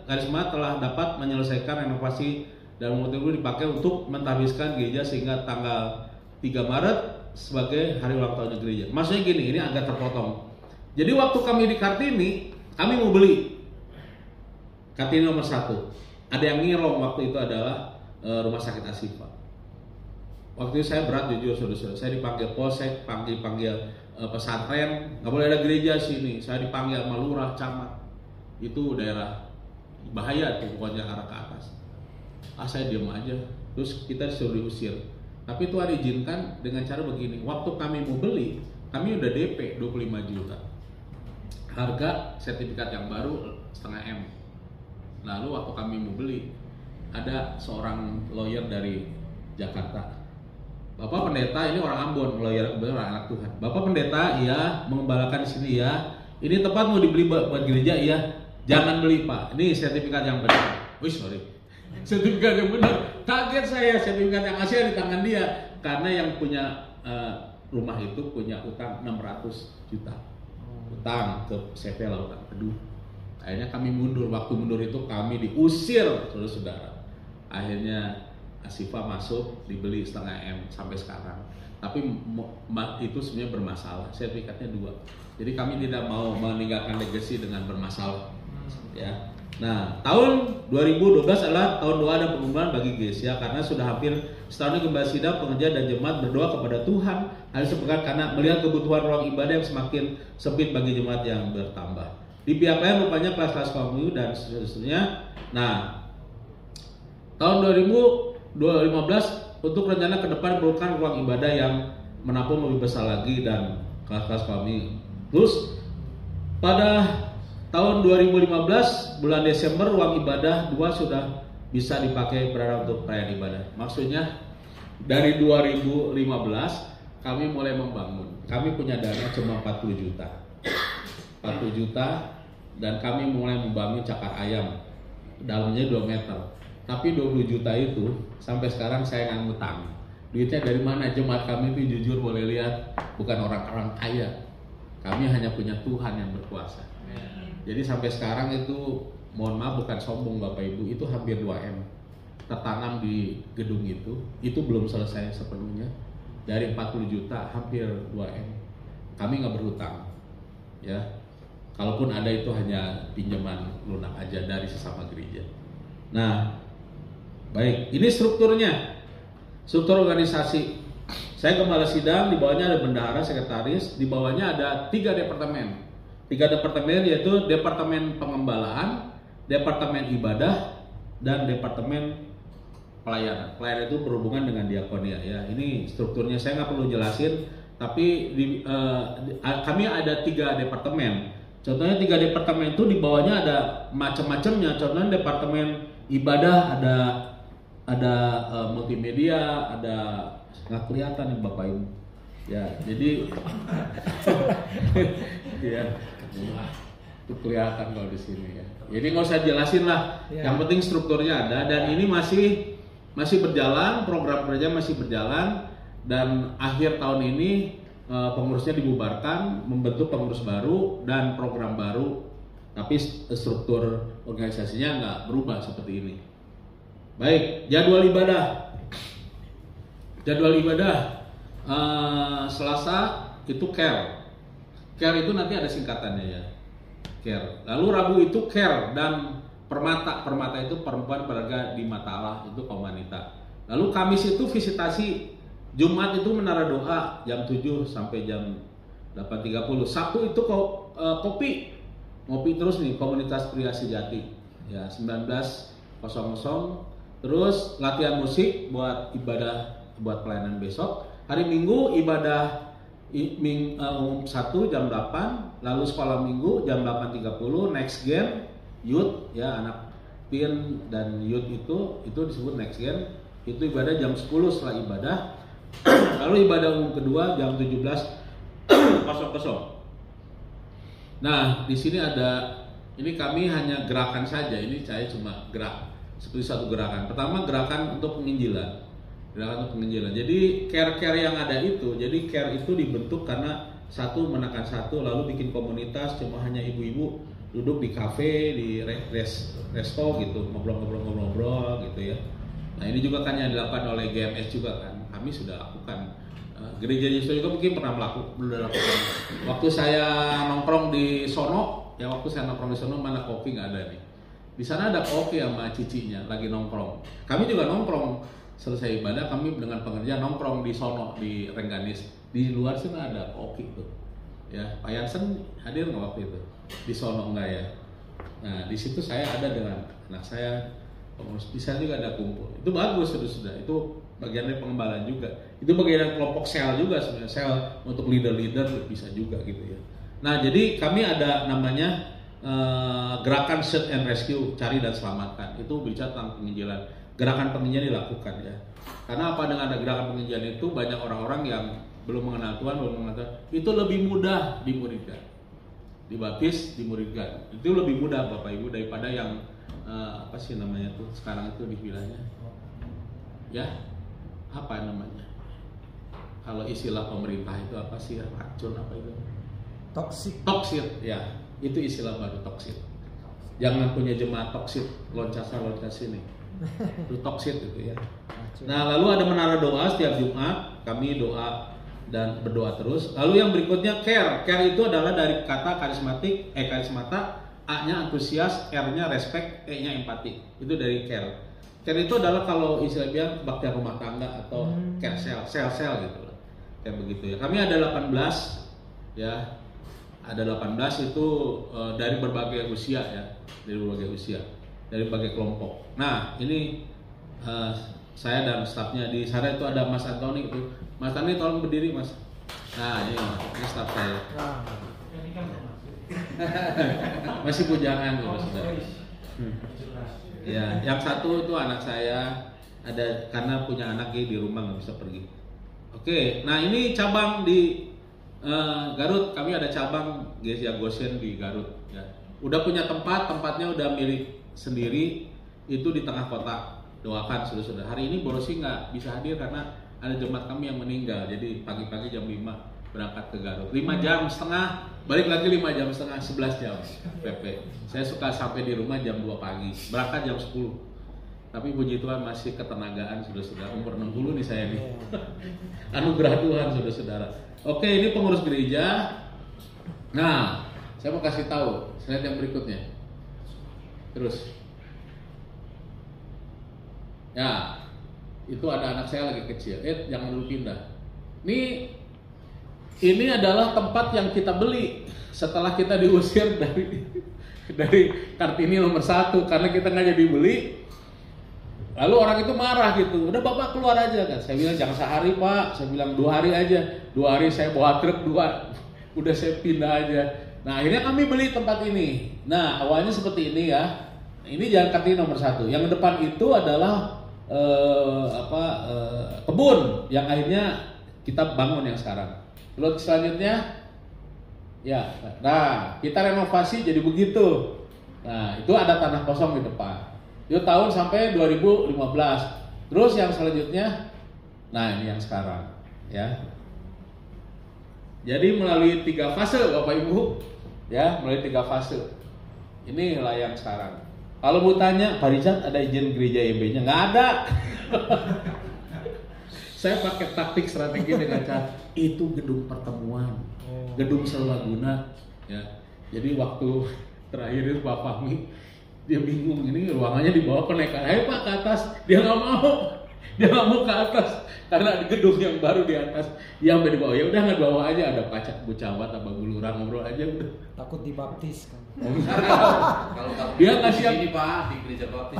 Karisma telah dapat menyelesaikan renovasi dan mobil itu dipakai untuk mentahbiskan gereja sehingga tanggal 3 Maret sebagai hari ulang tahunnya gereja. Maksudnya gini, ini agak terpotong. Jadi waktu kami di Kartini, kami mau beli Kartini nomor 1. Ada yang ngirong waktu itu adalah Rumah Sakit Asifa. Waktu itu saya berat jujur saudara-saudara. Saya dipanggil polsek, panggil pesantren, nggak boleh ada gereja sini. Saya dipanggil sama lurah, camat. Itu daerah bahaya tuh, pokoknya arah ke atas. Saya diam aja. Terus kita disuruh diusir. Tapi Tuhan izinkan dengan cara begini. Waktu kami mau beli, kami udah DP 25 juta. Harga sertifikat yang baru 0,5 M. Lalu waktu kami mau beli, ada seorang lawyer dari Jakarta. Bapak pendeta, ini orang Ambon, lawyer kebetulan anak Tuhan. Bapak pendeta, iya, mengembalakan di sini ya. Ini tempat mau dibeli buat gereja, iya. Jangan beli Pak. Ini sertifikat yang benar. Wih sorry, sertifikat yang benar. Kaget saya, sertifikat yang asli di tangan dia. Karena yang punya rumah itu punya utang 600 juta. Utang ke CV lah, utang. Aduh. Akhirnya kami mundur. Waktu mundur itu kami diusir, saudara-saudara. Akhirnya Asifa masuk, dibeli 0,5 M sampai sekarang. Tapi itu sebenarnya bermasalah. Sertifikatnya 2. Jadi kami tidak mau meninggalkan legacy dengan bermasalah. Ya. Nah, tahun 2012 adalah tahun doa dan pengumuman bagi GCA karena sudah hampir setahun Gembala Sidang, pengerja dan jemaat berdoa kepada Tuhan. Hal sepekan karena melihat kebutuhan ruang ibadah yang semakin sempit bagi jemaat yang bertambah. Di pihak lain rupanya kelas-kelas kaum dan seterusnya. Nah, tahun 2015 untuk rencana ke depan perlukan ruang ibadah yang menampung lebih besar lagi dan kelas-kelas kami. Terus pada tahun 2015 bulan Desember ruang ibadah 2 sudah bisa dipakai berada untuk perayaan ibadah. Maksudnya dari 2015 kami mulai membangun. Kami punya dana cuma 40 juta. 40 juta dan kami mulai membangun cakar ayam. Dalamnya 2 meter. Tapi 20 juta itu sampai sekarang saya nggak ngutang. Duitnya dari mana? Jemaat kami itu jujur boleh lihat bukan orang-orang kaya. Kami hanya punya Tuhan yang berkuasa. Jadi sampai sekarang itu mohon maaf bukan sombong Bapak Ibu, itu hampir 2 M. tertanam di gedung itu belum selesai sepenuhnya. Dari 40 juta hampir 2M. Kami nggak berhutang, ya. Kalaupun ada itu hanya pinjaman lunak aja dari sesama gereja. Nah, baik, ini strukturnya, struktur organisasi. Saya gembala sidang, di bawahnya ada bendahara, sekretaris, di bawahnya ada 3 departemen. 3 departemen yaitu departemen pengembalaan, departemen ibadah, dan departemen pelayanan. Pelayanan itu berhubungan dengan diakonia, ya. Ini strukturnya saya nggak perlu jelasin, tapi kami ada 3 departemen. Contohnya 3 departemen itu di bawahnya ada macam-macamnya. Contohnya departemen ibadah ada multimedia, ada nggak kelihatan nih Bapak Ibu. Ya, jadi ya itu kelihatan kalau di sini ya. Jadi nggak usah jelasin lah. Yang penting strukturnya ada dan ini masih berjalan, program kerja masih berjalan dan akhir tahun ini pengurusnya dibubarkan, membentuk pengurus baru dan program baru, tapi struktur organisasinya nggak berubah seperti ini. Baik, jadwal ibadah. Selasa itu care. Care itu nanti ada singkatannya ya. Care. Lalu Rabu itu care dan permata. Permata itu perempuan berharga di mata Allah, itu kaum wanita. Lalu Kamis itu visitasi. Jumat itu menara doa jam 7 sampai jam 8.30. Sabtu itu kopi. Ngopi terus nih komunitas pria sejati. Ya 19.00. Terus latihan musik buat ibadah, buat pelayanan besok. Hari Minggu ibadah 1 jam 8, lalu sekolah Minggu jam 8.30, next gen youth ya, anak pin dan youth itu disebut next gen. Itu ibadah jam 10 setelah ibadah. Lalu ibadah umum kedua jam 17.00. Nah, di sini ini kami hanya gerakan saja. Ini saya cuma gerak seperti satu gerakan. Pertama gerakan untuk penginjilan. Jadi care yang ada itu, jadi care itu dibentuk karena satu menekan satu, lalu bikin komunitas cuma hanya ibu-ibu duduk di kafe, di resto gitu, ngobrol gitu ya. Nah ini juga kan yang dilakukan oleh GMS juga kan, kami sudah lakukan. Gereja Yesus juga mungkin pernah melakukan. Waktu saya nongkrong di sono, mana kopi nggak ada nih. Di sana ada kopi sama cicinya lagi nongkrong. Kami juga nongkrong selesai ibadah, kami dengan pengerja nongkrong di sono di Rengganis. Di luar sana ada kopi tuh. Ya, Pak Yansen hadir nggak waktu itu? Di sono enggak ya? Nah di situ saya ada dengan anak saya. Pengurus di sana juga ada kumpul. Itu bagus sudah. Itu bagian dari pengembalaan juga. Itu bagian dari kelompok sel juga sebenarnya. Sel untuk leader bisa juga gitu ya. Nah jadi kami ada namanya gerakan search and rescue, cari dan selamatkan. Itu bicara tentang penginjilan. Gerakan penginjilan dilakukan ya. Karena apa, dengan ada gerakan penginjilan itu banyak orang-orang yang belum mengenal Tuhan, itu lebih mudah dimuridkan. Dibaptis, dimuridkan. Itu lebih mudah Bapak Ibu daripada yang apa sih namanya tuh sekarang itu dibilangnya ya apa namanya, kalau istilah pemerintah itu apa sih, racun apa itu, toksik ya, itu istilah baru toksik. Jangan punya jemaat toksik, loncat sini itu toksik itu ya. Nah lalu ada menara doa setiap Jumat, kami doa dan berdoa terus. Lalu yang berikutnya care itu adalah dari kata karismata, A-nya antusias, R-nya respect, E-nya empati. Itu dari care. Care itu adalah kalau istilahnya bakti rumah tangga atau care sel gitu. Kayak begitu ya. Kami ada 18 ya. Ada 18 itu dari berbagai usia ya. Dari berbagai kelompok. Nah, ini saya dan stafnya di sana itu ada Mas Antoni itu. Mas Antoni tolong berdiri, Mas. Nah, ini staf saya. Masih bujangan loh sudah. Ya, yang satu itu anak saya, ada karena punya anak di rumah nggak bisa pergi. Oke, nah ini cabang di Garut, kami ada cabang Gereja Goshen di Garut. Ya. Udah punya tempatnya udah milik sendiri, itu di tengah kota. Doakan sudah. Hari ini Borosi nggak bisa hadir karena ada jemaat kami yang meninggal. Jadi pagi-pagi jam 5 berangkat ke Garut, 5 jam setengah, balik lagi 5 jam setengah, 11 jam PP. Saya suka sampai di rumah jam 2 pagi, berangkat jam 10. Tapi puji Tuhan masih ketenagaan saudara-saudara. Umur 60 nih saya nih. Anugerah Tuhan saudara-saudara. Oke, ini pengurus gereja. Nah, saya mau kasih tahu slide yang berikutnya. Terus. Ya, itu ada anak saya lagi kecil. Jangan dulu pindah. Ini adalah tempat yang kita beli setelah kita diusir dari Kartini nomor 1 karena kita nggak jadi beli. Lalu orang itu marah gitu. Udah Bapak keluar aja kan. Saya bilang jangan sehari Pak. Saya bilang 2 hari aja. 2 hari saya bawa truk 2. Udah saya pindah aja. Nah akhirnya kami beli tempat ini. Nah awalnya seperti ini ya. Ini Jalan Kartini nomor 1. Yang depan itu adalah kebun yang akhirnya kita bangun yang sekarang. Lalu selanjutnya ya, nah kita renovasi jadi begitu. Nah itu ada tanah kosong di depan. Itu tahun sampai 2015. Terus yang selanjutnya, nah ini yang sekarang ya. Jadi melalui 3 fase Bapak Ibu, ya melalui 3 fase. Inilah yang sekarang. Kalau mau tanya, Pak Richard ada izin gereja YB-nya? Nggak ada. Saya pakai taktik strategi dengan cara itu gedung pertemuan, gedung serbaguna. Ya. Jadi waktu terakhir itu Pak Fahmi dia bingung ini ruangannya dibawa ke naikkan. Ayo Pak ke atas, dia nggak mau ke atas karena di gedung yang baru di atas yang sampai di bawah. Ya udah nggak bawa aja, ada pacak bucawat apa bulurang ngobrol aja udah. Takut dibaptis kan. Kalau Dia nggak siap. Ini Pak di gereja baptis.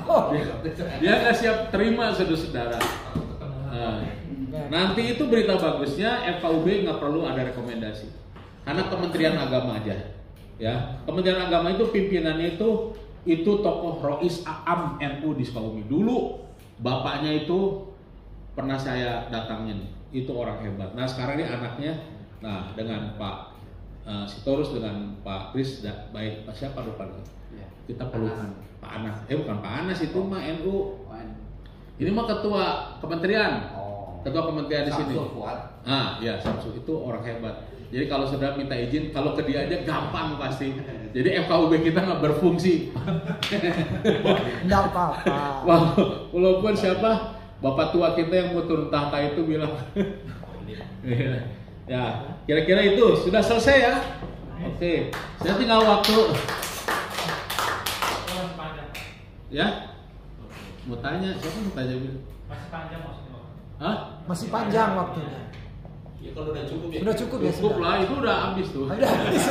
Dia nggak siap terima saudara-saudara. Nah, nanti itu berita bagusnya FKUB nggak perlu ada rekomendasi karena Kementerian Agama aja. Ya, Kementerian Agama itu pimpinannya itu tokoh Rois Aam NU di Sukabumi. Dulu bapaknya itu pernah saya datangin, itu orang hebat. Nah sekarang ini anaknya, nah dengan Pak Sitorus dengan Pak Kris, baik Pak siapa lupa ya. Kita pelukan Pak Anas, bukan Pak Anas itu mah NU. Ini mah ketua kementerian, ketua kementerian di sini. Ya Samsul itu orang hebat. Jadi kalau saudara minta izin, kalau ke dia aja gampang pasti. Jadi FKUB kita nggak berfungsi. Nggak apa-apa. Walaupun siapa bapak tua kita yang mau turun tahta itu bilang. Ya, kira-kira itu sudah selesai ya. Oke, saya tinggal waktu. Ya, mau tanya siapa mau tanya? Masih panjang maksudnya. Hah? Masih panjang waktunya. Ya kalau udah cukup ya. Sudah cukup ya. Cukup lah, itu udah habis tuh. Udah habis.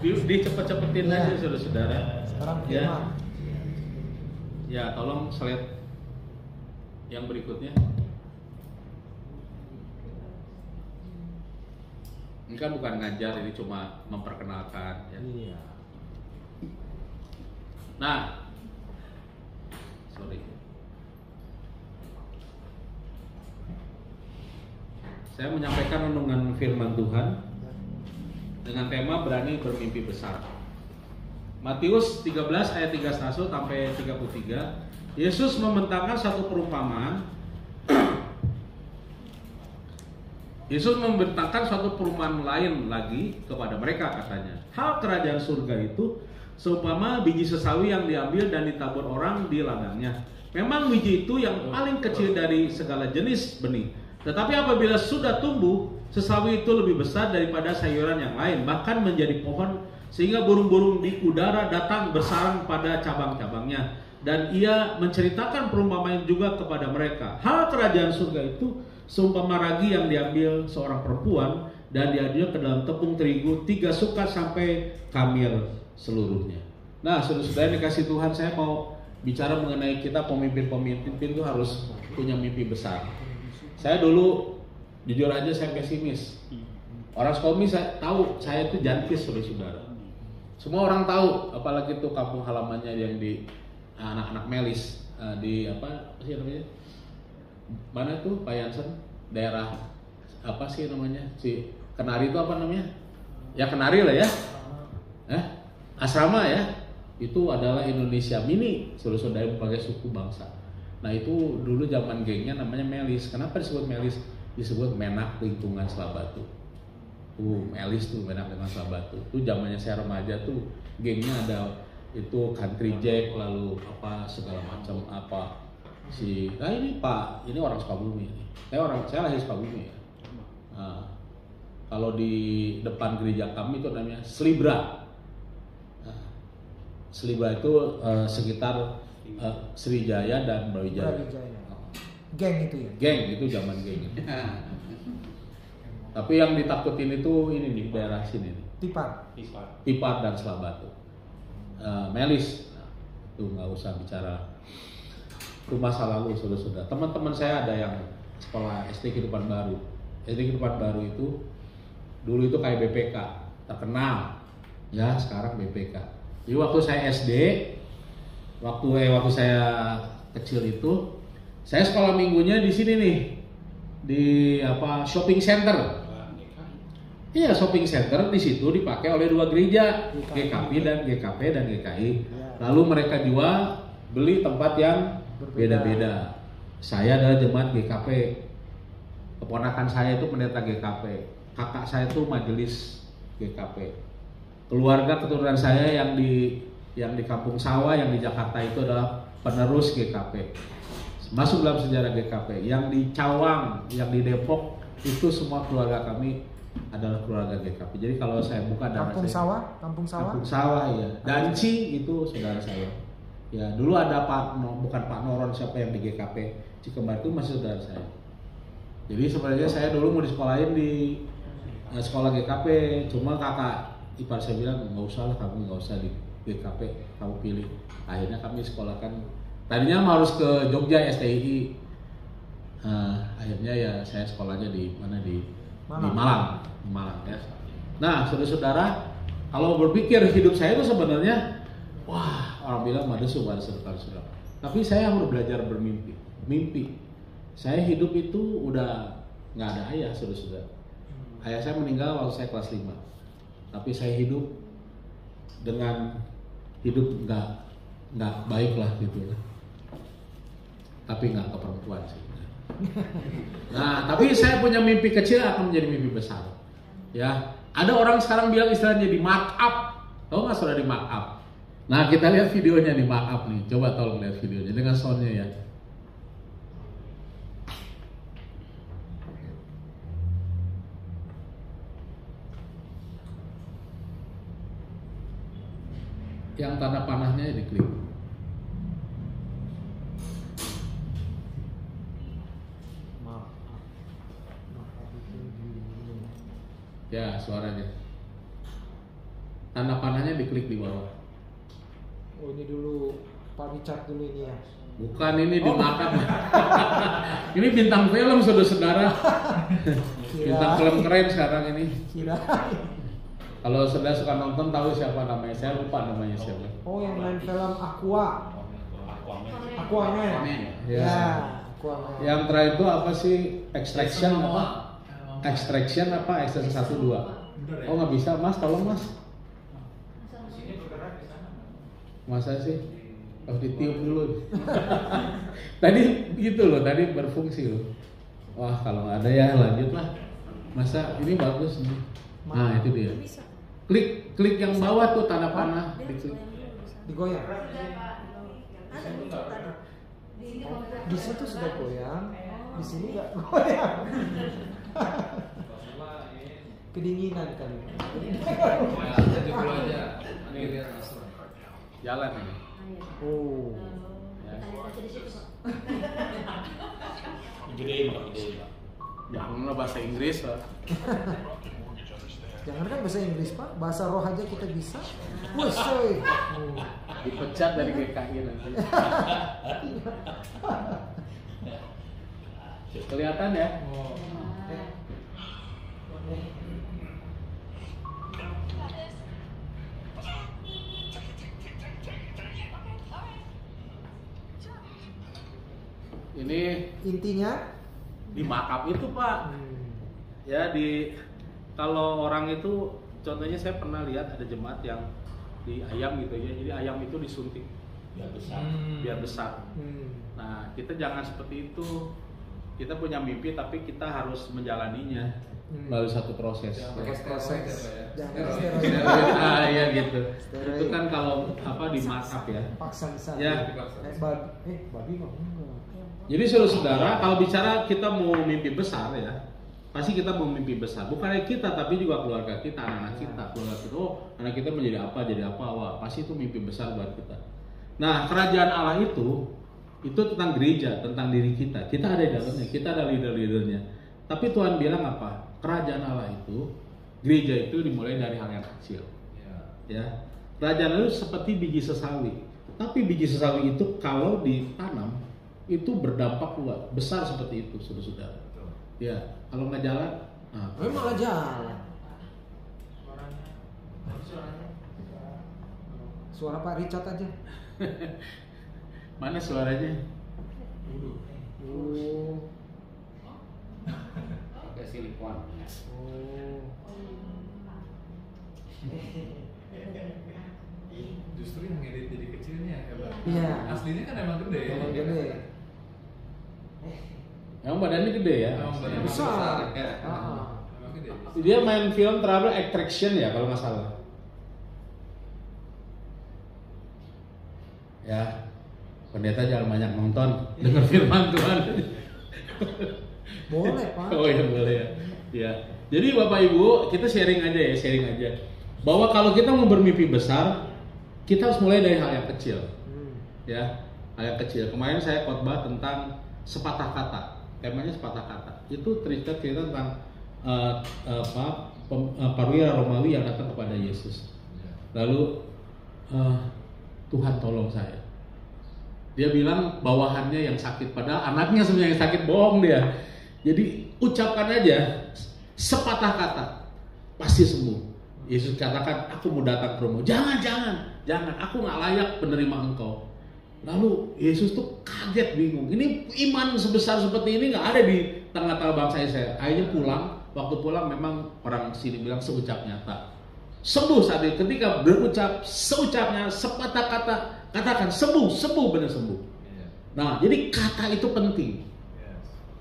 Dicepet-cepetin aja saudara-saudara. Sekarang Ya. terima. Ya, tolong slide yang berikutnya. Ini kan bukan ngajar, ini cuma memperkenalkan ya. Iya. Nah, sorry. Saya menyampaikan renungan firman Tuhan dengan tema berani bermimpi besar. Matius 13 ayat 31 sampai 33. Yesus membentangkan satu perumpamaan. Yesus membentangkan suatu perumpamaan lain lagi kepada mereka, katanya. Hal kerajaan surga itu seumpama biji sesawi yang diambil dan ditabur orang di ladangnya. Memang biji itu yang paling kecil dari segala jenis benih. Tetapi apabila sudah tumbuh, sesawi itu lebih besar daripada sayuran yang lain, bahkan menjadi pohon, sehingga burung-burung di udara datang bersarang pada cabang-cabangnya. Dan ia menceritakan perumpamaan juga kepada mereka. Hal kerajaan surga itu seumpama ragi yang diambil seorang perempuan dan diaduknya ke dalam tepung terigu 3 sukat sampai kamir seluruhnya. Nah, saudara-saudara dikasih Tuhan, saya mau bicara mengenai kita pemimpin-pemimpin itu harus punya mimpi besar. Saya dulu jujur aja saya pesimis. Orang Sukabumi saya tahu saya itu jantis, saudara-saudara. Semua orang tahu, apalagi itu kampung halamannya yang di anak-anak Melis di apa sih namanya? Mana tuh Pak Yansen? Daerah apa sih namanya? Si Kenari itu apa namanya? Ya Kenari lah ya. Asrama ya. Itu adalah Indonesia mini, saudara-saudara berbagai suku bangsa. Nah itu dulu zaman gengnya namanya Melis. Kenapa disebut Melis? Disebut Menak Lingkungan Selabatu. Melis tuh Menak Lingkungan Selabatu. Itu zamannya saya remaja tuh gengnya ada itu country jack lalu apa segala macam apa ini Pak, ini orang Sukabumi. Saya lahir Sukabumi ya. Nah, kalau di depan gereja kami itu namanya Slibra. Nah, Slibra itu sekitar Sriwijaya dan Brawijaya. Geng itu ya? Geng, itu zaman geng. Tapi yang ditakutin itu ini nih, daerah sini nih. Tipar dan Selabatu. Melis, tuh nggak usah bicara itu masa lalu sudah. Teman-teman saya ada yang sekolah SD Kehidupan Baru. SD Kehidupan Baru itu dulu itu kayak BPK, terkenal. Ya, sekarang BPK. Jadi waktu saya SD, waktu saya kecil itu, saya sekolah minggunya di sini nih, di shopping center. Iya, shopping center di situ dipakai oleh dua gereja, GKP dan GKI. Lalu mereka jual beli tempat yang beda-beda. Saya adalah jemaat GKP. Keponakan saya itu pendeta GKP. Kakak saya itu majelis GKP. Keluarga keturunan saya yang di Kampung Sawah, yang di Jakarta itu adalah penerus GKP. Masuk dalam sejarah GKP. Yang di Cawang, yang di Depok itu semua keluarga kami adalah keluarga GKP. Jadi kalau saya buka darah Kampung Sawah ya. Danci itu saudara saya. Ya, dulu ada bukan Pak Noron siapa yang di GKP Cikembar itu masih saudara saya. Jadi sebenarnya saya dulu mau disekolahin di sekolah GKP, cuma kakak ipar saya bilang nggak usah lah, kamu nggak usah di GKP, kamu pilih. Akhirnya kami sekolahkan. Tadinya harus ke Jogja STI. Akhirnya ya saya sekolahnya di mana di Malang ya. Nah, saudara-saudara, kalau berpikir hidup saya itu sebenarnya wah, orang bilang madesu. Tapi saya harus belajar mimpi. Saya hidup itu udah nggak ada ayah, saudara-saudara. Ayah saya meninggal waktu saya kelas 5. Tapi saya hidup dengan hidup nggak baik lah gitu. Tapi nggak ke perempuan sih. Nah, tapi saya punya mimpi kecil akan menjadi mimpi besar. Ya, ada orang sekarang bilang istilahnya di mark up. Tahu nggak saudara di mark up? Nah, kita lihat videonya di mark up nih. Coba tolong lihat videonya dengan soundnya ya. Yang tanda panahnya diklik. Ya, suaranya. Tanda panahnya diklik di bawah. Oh, ini dulu Pak Richard dulu ini ya. Bukan, ini di makam. Ini bintang film, saudara-saudara. Bintang film keren sekarang ini. Kalau saudara suka nonton tahu siapa namanya? Saya lupa namanya siapa. Oh, yang main film Aquaman. Ya. Aquaman. Yang terakhir itu apa sih? Extraction apa? Extraction 1 2. Oh, nggak bisa, Mas, tolong Mas. Masa sih? Harus ditiup dulu. Tadi gitu loh, tadi berfungsi loh. Wah, kalau nggak ada ya lanjut lah. Masa ini bagus nih. Nah, itu dia. Klik yang bawah tuh tanda panah, diklik. Digoyang. Di situ sudah goyang, di sini nggak goyang. Kedinginan kali. Jalan ini. Oh. Gede. Janganlah bahasa Inggris lah. Jangan kan bahasa Inggris Pak, bahasa roh aja kita bisa. Woi, Dipecat dari GKI nanti. Kelihatan ya? Ini intinya di makam itu Pak. Ya kalau orang itu contohnya saya pernah lihat ada jemaat yang di ayam gitu ya. Jadi ayam itu disuntik biar besar. Nah, kita jangan seperti itu. Kita punya mimpi tapi kita harus menjalaninya. melalui satu proses. Pakai proses. Jangan Steroid. steroid. Iya gitu. Steroid. Itu kan kalau di markup ya. Paksa bisa. Ya. Babi kok enggak. Jadi saudara-saudara, kalau bicara kita mau mimpi besar ya, pasti kita mau mimpi besar. Bukan hanya kita, tapi juga keluarga kita, anak-anak kita. Keluarga kita, anak kita menjadi apa, wah, pasti itu mimpi besar buat kita. Nah, kerajaan Allah itu tentang gereja, tentang diri kita. Kita ada di dalamnya, kita ada leader-leadernya. Tapi Tuhan bilang apa? Kerajaan Allah itu, gereja itu dimulai dari hal yang kecil. Ya, kerajaan Allah itu seperti biji sesawi. Tapi biji sesawi itu kalau ditanam itu berdampak luas, besar seperti itu, saudara-saudara. Ya, kalau nggak jalan, Malah jalan. Suara Pak Richard aja. mana suaranya? Pakai silikon. Justru yang edit jadi kecilnya hebat. Iya. Aslinya kan emang gede. Emang gede. Emang badannya gede ya? Emang badannya Besar. Emang gede. Dia main film Trouble Attraction ya kalau nggak salah. Ya, pendeta jangan banyak nonton, dengar firman Tuhan. Boleh, Pak. Oh iya boleh ya. Ya. Jadi Bapak Ibu, kita sharing aja. Bahwa kalau kita mau bermimpi besar, kita harus mulai dari hal yang kecil. Ya, hal yang kecil. Kemarin saya khotbah tentang sepatah kata. Temanya sepatah kata. Itu cerita tentang perwira Romawi yang datang kepada Yesus. Lalu Tuhan tolong saya. Dia bilang bawahannya yang sakit, padahal anaknya sebenarnya yang sakit, bohong dia. Jadi ucapkan aja sepatah kata, pasti sembuh. Yesus katakan, aku mau datang ke rumah. Jangan, aku nggak layak penerima engkau. Lalu Yesus tuh kaget, bingung. Ini iman sebesar seperti ini nggak ada di tengah-tengah bangsa saya. Akhirnya pulang. Waktu pulang memang orang sini bilang seucap nyata. Sembuh saat itu. Ketika berucap seucapnya sepatah kata, katakan sembuh, benar sembuh. Nah, jadi kata itu penting.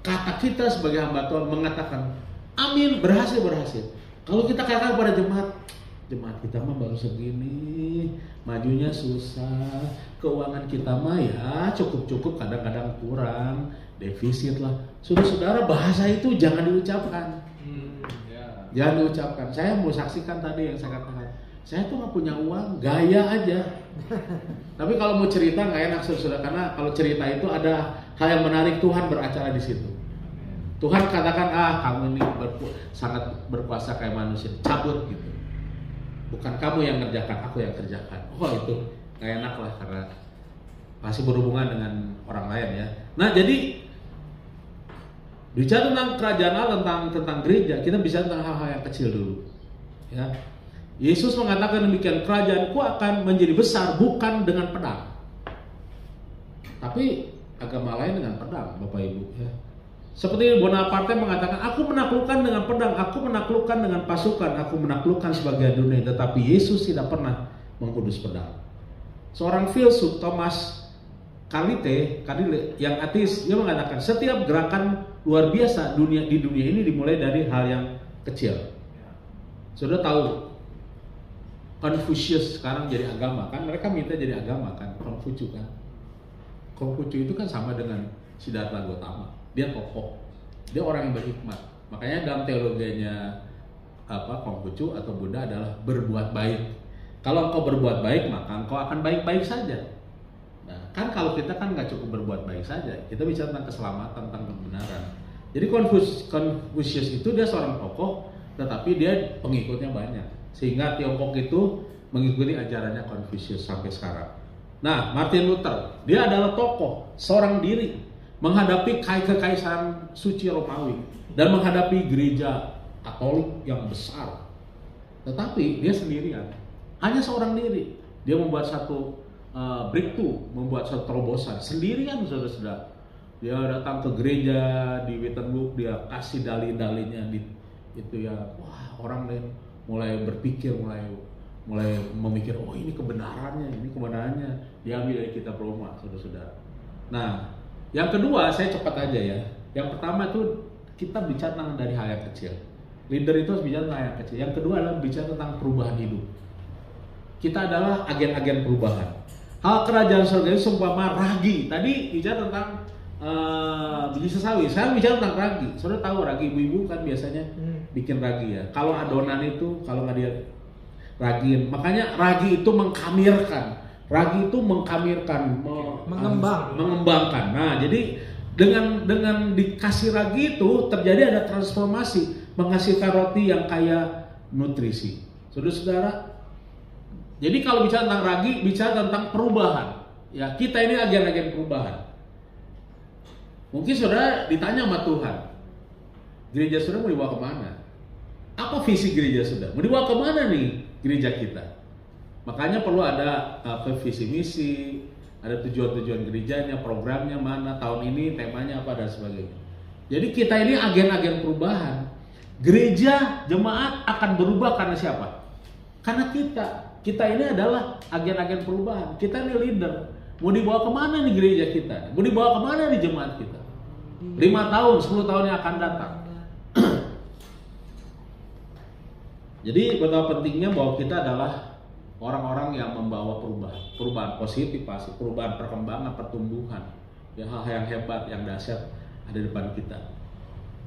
Kata kita sebagai hamba Tuhan mengatakan, amin, berhasil. Kalau kita katakan kepada jemaat kita mah baru segini, majunya susah, keuangan kita mah ya cukup, kadang-kadang kurang, defisit lah. Saudara-saudara, bahasa itu jangan diucapkan. Jangan diucapkan. Saya mau saksikan tadi yang saya katakan. Saya tuh nggak punya uang, gaya aja. Tapi kalau mau cerita nggak enak saudara, karena kalau cerita itu ada hal yang menarik. Tuhan beracara di situ. Tuhan katakan, kamu ini sangat berkuasa kayak manusia, cabut gitu. Bukan kamu yang ngerjakan, aku yang kerjakan. Itu nggak enak lah, karena masih berhubungan dengan orang lain ya. Nah jadi bicara tentang kerajaan Allah, tentang gereja, kita bisa tentang hal-hal yang kecil dulu. Ya. Yesus mengatakan demikian, kerajaanku akan menjadi besar bukan dengan pedang, tapi agama lain dengan pedang, Bapak Ibu. Ya. Seperti Bonaparte mengatakan, aku menaklukkan dengan pedang, aku menaklukkan dengan pasukan, aku menaklukkan sebagian dunia. Tetapi Yesus tidak pernah menghunus pedang. Seorang filsuf Thomas Kalite yang ateis, dia mengatakan setiap gerakan luar biasa di dunia ini dimulai dari hal yang kecil. Sudah tahu Confucius sekarang jadi agama kan, mereka minta jadi agama kan, Konghucu kan. Konghucu itu kan sama dengan Siddhartha Gautama, dia tokoh, dia orang yang berhikmat. Makanya dalam teologinya Konghucu atau Buddha adalah berbuat baik. Kalau engkau berbuat baik maka engkau akan baik-baik saja. Nah, kan kalau kita kan nggak cukup berbuat baik saja, kita bicara tentang keselamatan, tentang kebenaran. Jadi Confucius itu dia seorang tokoh, tetapi dia pengikutnya banyak. Sehingga Tiongkok itu mengikuti ajarannya Confucius sampai sekarang. Nah, Martin Luther, dia adalah tokoh, seorang diri, menghadapi kekaisaran suci Romawi dan menghadapi gereja Katolik yang besar. Tetapi dia sendirian, hanya seorang diri. Dia membuat satu breakthrough, membuat satu terobosan sendirian, saudara-saudara. Dia datang ke gereja di Wittenberg, dia kasih dalil-dalilnya itu ya, wah, orang lain mulai berpikir, mulai memikir, ini kebenarannya, diambil dari kitab Roma, saudara-saudara. Nah, yang kedua, saya cepat aja ya. Yang pertama itu kita bicara dari hal yang kecil. Leader itu harus bicara tentang rakyat kecil. Yang kedua adalah bicara tentang perubahan hidup. Kita adalah agen-agen perubahan. Hal kerajaan surga itu seumpama ragi. Tadi bicara tentang biji sesawi. Saya bicara tentang ragi. Saudara tahu ragi, ibu-ibu kan biasanya bikin ragi ya. Kalau adonan itu kalau nggak dia ragiin, makanya ragi itu mengkamirkan. Ragi itu mengkamirkan, mengembangkan. Nah, jadi dengan dikasih ragi itu terjadi ada transformasi, menghasilkan roti yang kaya nutrisi. Saudara-saudara, jadi kalau bicara tentang ragi, bicara tentang perubahan. Ya, kita ini agen-agen perubahan. Mungkin saudara ditanya sama Tuhan, gereja saudara mau dibawa kemana? Apa visi gereja saudara? Mau dibawa kemana nih gereja kita? Makanya perlu ada visi misi, ada tujuan-tujuan gerejanya, programnya mana, tahun ini temanya apa dan sebagainya. Jadi kita ini agen-agen perubahan. Gereja, jemaat akan berubah karena siapa? Karena kita. Kita ini adalah agen-agen perubahan. Kita ini leader. Mau dibawa kemana nih gereja kita? Mau dibawa kemana nih jemaat kita? 5 tahun, 10 tahun yang akan datang. Jadi betapa pentingnya bahwa kita adalah orang-orang yang membawa perubahan positif pasti, perubahan perkembangan, pertumbuhan, ya hal-hal yang hebat, yang dahsyat ada di depan kita.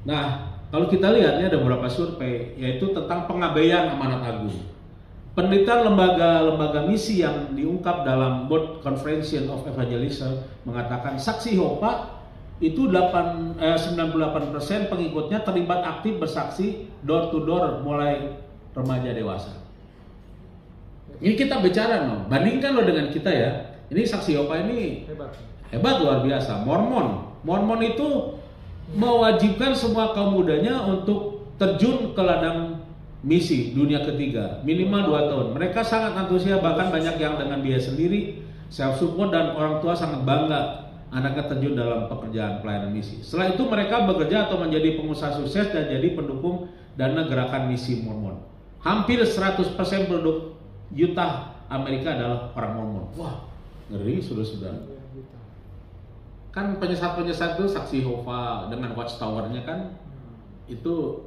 Nah, kalau kita lihat ini ada beberapa survei, yaitu tentang pengabaian amanat agung. Penelitian lembaga misi yang diungkap dalam World Conference of Evangelism mengatakan saksi Yehova itu 98% pengikutnya terlibat aktif bersaksi door to door mulai remaja dewasa. Ini kita bicara bandingkan dengan kita ya. Ini saksi Yehova ini hebat luar biasa. Mormon itu mewajibkan semua kaum mudanya untuk terjun ke ladang misi dunia ketiga minimal 2 tahun. Mereka sangat antusias, bahkan banyak yang dengan biaya sendiri, self support, dan orang tua sangat bangga anaknya terjun dalam pekerjaan pelayanan misi. Setelah itu mereka bekerja atau menjadi pengusaha sukses dan jadi pendukung dana gerakan misi Mormon. Hampir 100% penduduk Utah Amerika adalah orang Mormon. Wah, ngeri saudara-saudara. Kan penyesat-penyesat itu saksi Yehova dengan watchtower-nya kan itu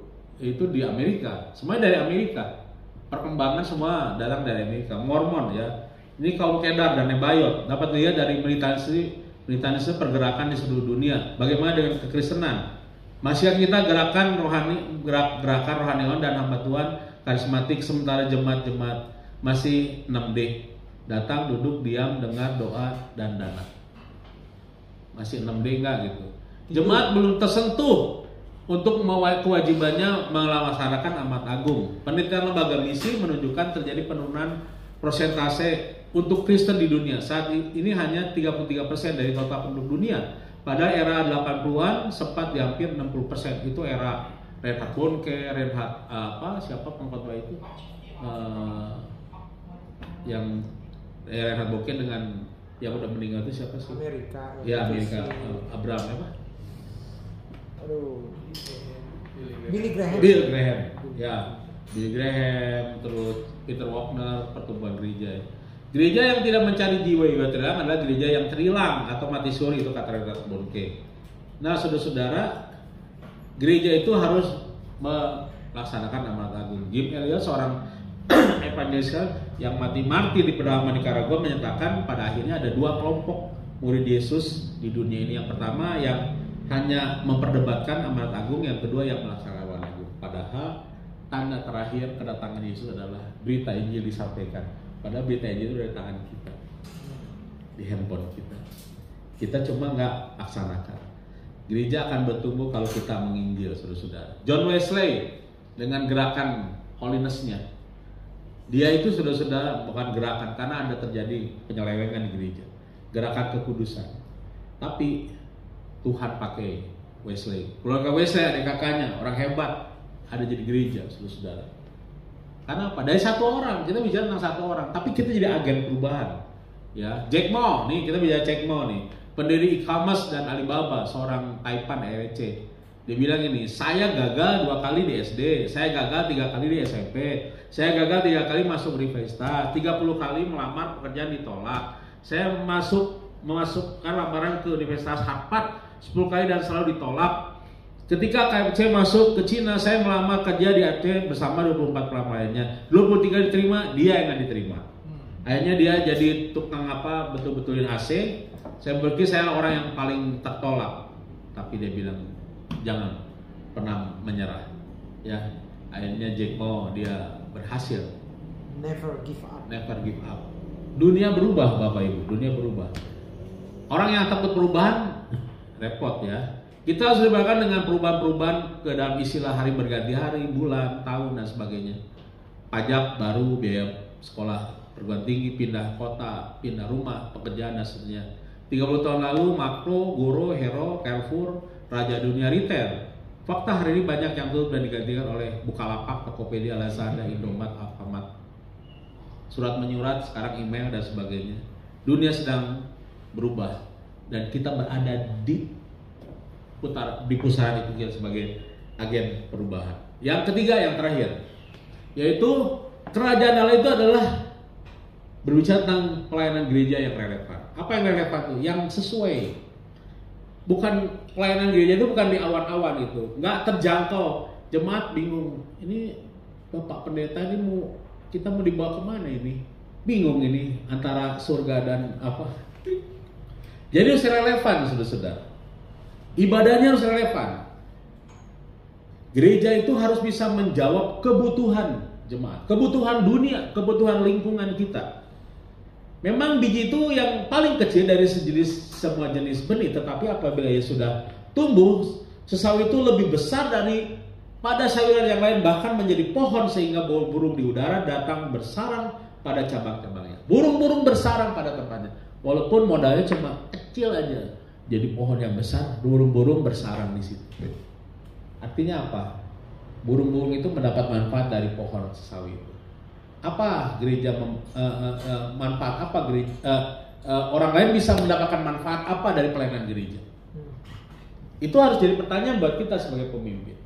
di Amerika, semuanya dari Amerika. Perkembangan semua datang dari Amerika. Mormon ya. Ini kaum Kedar dan Nebayot dapat dilihat dari militansi pergerakan di seluruh dunia. Bagaimana dengan kekristenan? Masih kita gerakan rohaniawan dan hamba Tuhan karismatik, sementara jemaat-jemaat masih 6D. Datang, duduk, diam, dengar, doa, dan dana. Masih 6D enggak gitu. Jemaat belum tersentuh untuk kewajibannya melaksanakan amanat agung. Penelitian lembaga misi menunjukkan terjadi penurunan persentase untuk Kristen di dunia. Saat ini hanya 33% dari total penduduk dunia. Pada era 80-an sempat di hampir 60%. Itu era Reinhard Bonnke, siapa pengkhotbah itu? Yang Reinhard Bonnke dengan yang udah meninggal itu siapa sih? Amerika. Ya Amerika. Abraham apa? Aduh. Billy Graham. Ya, Billy Graham, terus Peter Wagner, pertumbuhan gereja. Gereja yang tidak mencari jiwa-jiwa terhilang adalah gereja yang terhilang atau mati suri, itu kata Reinhard Bonnke. Nah, saudara-saudara, gereja itu harus melaksanakan amanat agung. Jim Elliot, seorang evangelis yang mati martir di pedalaman Nicaragua, menyatakan pada akhirnya ada 2 kelompok murid Yesus di dunia ini. Yang pertama yang hanya memperdebatkan amanat agung, yang kedua yang melaksanakan amanat agung. Padahal tanda terakhir kedatangan Yesus adalah berita Injil disampaikan. Padahal berita Injil itu dari tangan kita, di handphone kita. Kita cuma nggak laksanakan. Gereja akan bertumbuh kalau kita menginjil, saudara-saudara. John Wesley dengan gerakan holiness-nya, dia itu saudara-saudara bukan gerakan karena ada terjadi penyelewengan di gereja, gerakan kekudusan. Tapi Tuhan pakai Wesley, keluarga Wesley, adik kakaknya, orang hebat, ada jadi gereja, saudara-saudara. Karena apa? Dari 1 orang, kita bicara tentang 1 orang, tapi kita jadi agen perubahan. Ya, Jack Ma, nih kita bicara Jack Ma nih, pendiri e-commerce dan Alibaba, seorang Taipan ERC. Dia bilang ini, saya gagal 2 kali di SD, saya gagal 3 kali di SMP, saya gagal 3 kali masuk universitas, 30 kali melamar pekerjaan ditolak, saya memasukkan lamaran ke Universitas Harvard 10 kali dan selalu ditolak. Ketika saya masuk ke Cina, saya melamar kerja di AT bersama 24 pelamar lainnya. 23 diterima, dia yang nggak diterima. Akhirnya dia jadi tukang betul-betulin AC. Saya berpikir saya orang yang paling tertolak, tapi dia bilang jangan pernah menyerah. Ya, akhirnya dia berhasil. Never give up. Never give up. Dunia berubah, Bapak Ibu. Dunia berubah. Orang yang takut perubahan repot ya. Kita harus dibedakan dengan perubahan-perubahan ke dalam istilah hari berganti hari, bulan, tahun dan sebagainya. Pajak baru, biaya sekolah perguruan tinggi, pindah kota, pindah rumah, pekerjaan dan seterusnya. 30 tahun lalu Makro, Goro, Hero, Carrefour, Raja Dunia Retail. Fakta hari ini banyak yang tutup dan digantikan oleh Bukalapak, Tokopedia, Lazada, Indomaret, Alfamart. Surat menyurat, sekarang email dan sebagainya. Dunia sedang berubah dan kita berada di pusaran itu sebagai agen perubahan. Yang ketiga, yang terakhir, yaitu kerajaan Allah itu adalah berbicara tentang pelayanan gereja yang relevan. Apa yang relevan itu? Yang sesuai. Bukan pelayanan gereja itu bukan di awan-awan itu, nggak terjangkau. Jemaat bingung. Ini Bapak Pendeta ini kita mau dibawa kemana ini? Bingung ini antara surga dan apa? Jadi harus relevan, saudara-saudara. Ibadahnya harus relevan. Gereja itu harus bisa menjawab kebutuhan jemaat, kebutuhan dunia, kebutuhan lingkungan kita. Memang biji itu yang paling kecil dari semua jenis benih, tetapi apabila ia sudah tumbuh, sesawi itu lebih besar daripada sayuran yang lain, bahkan menjadi pohon sehingga burung di udara datang bersarang pada cabang-cabangnya. Burung-burung bersarang pada tempatnya, walaupun modalnya cuma kecil aja. Jadi pohon yang besar, burung-burung bersarang di situ. Artinya apa? Burung-burung itu mendapat manfaat dari pohon sesawi itu. Apa gereja manfaat apa gereja? Orang lain bisa mendapatkan manfaat apa dari pelayanan gereja? Itu harus jadi pertanyaan buat kita sebagai pemimpin.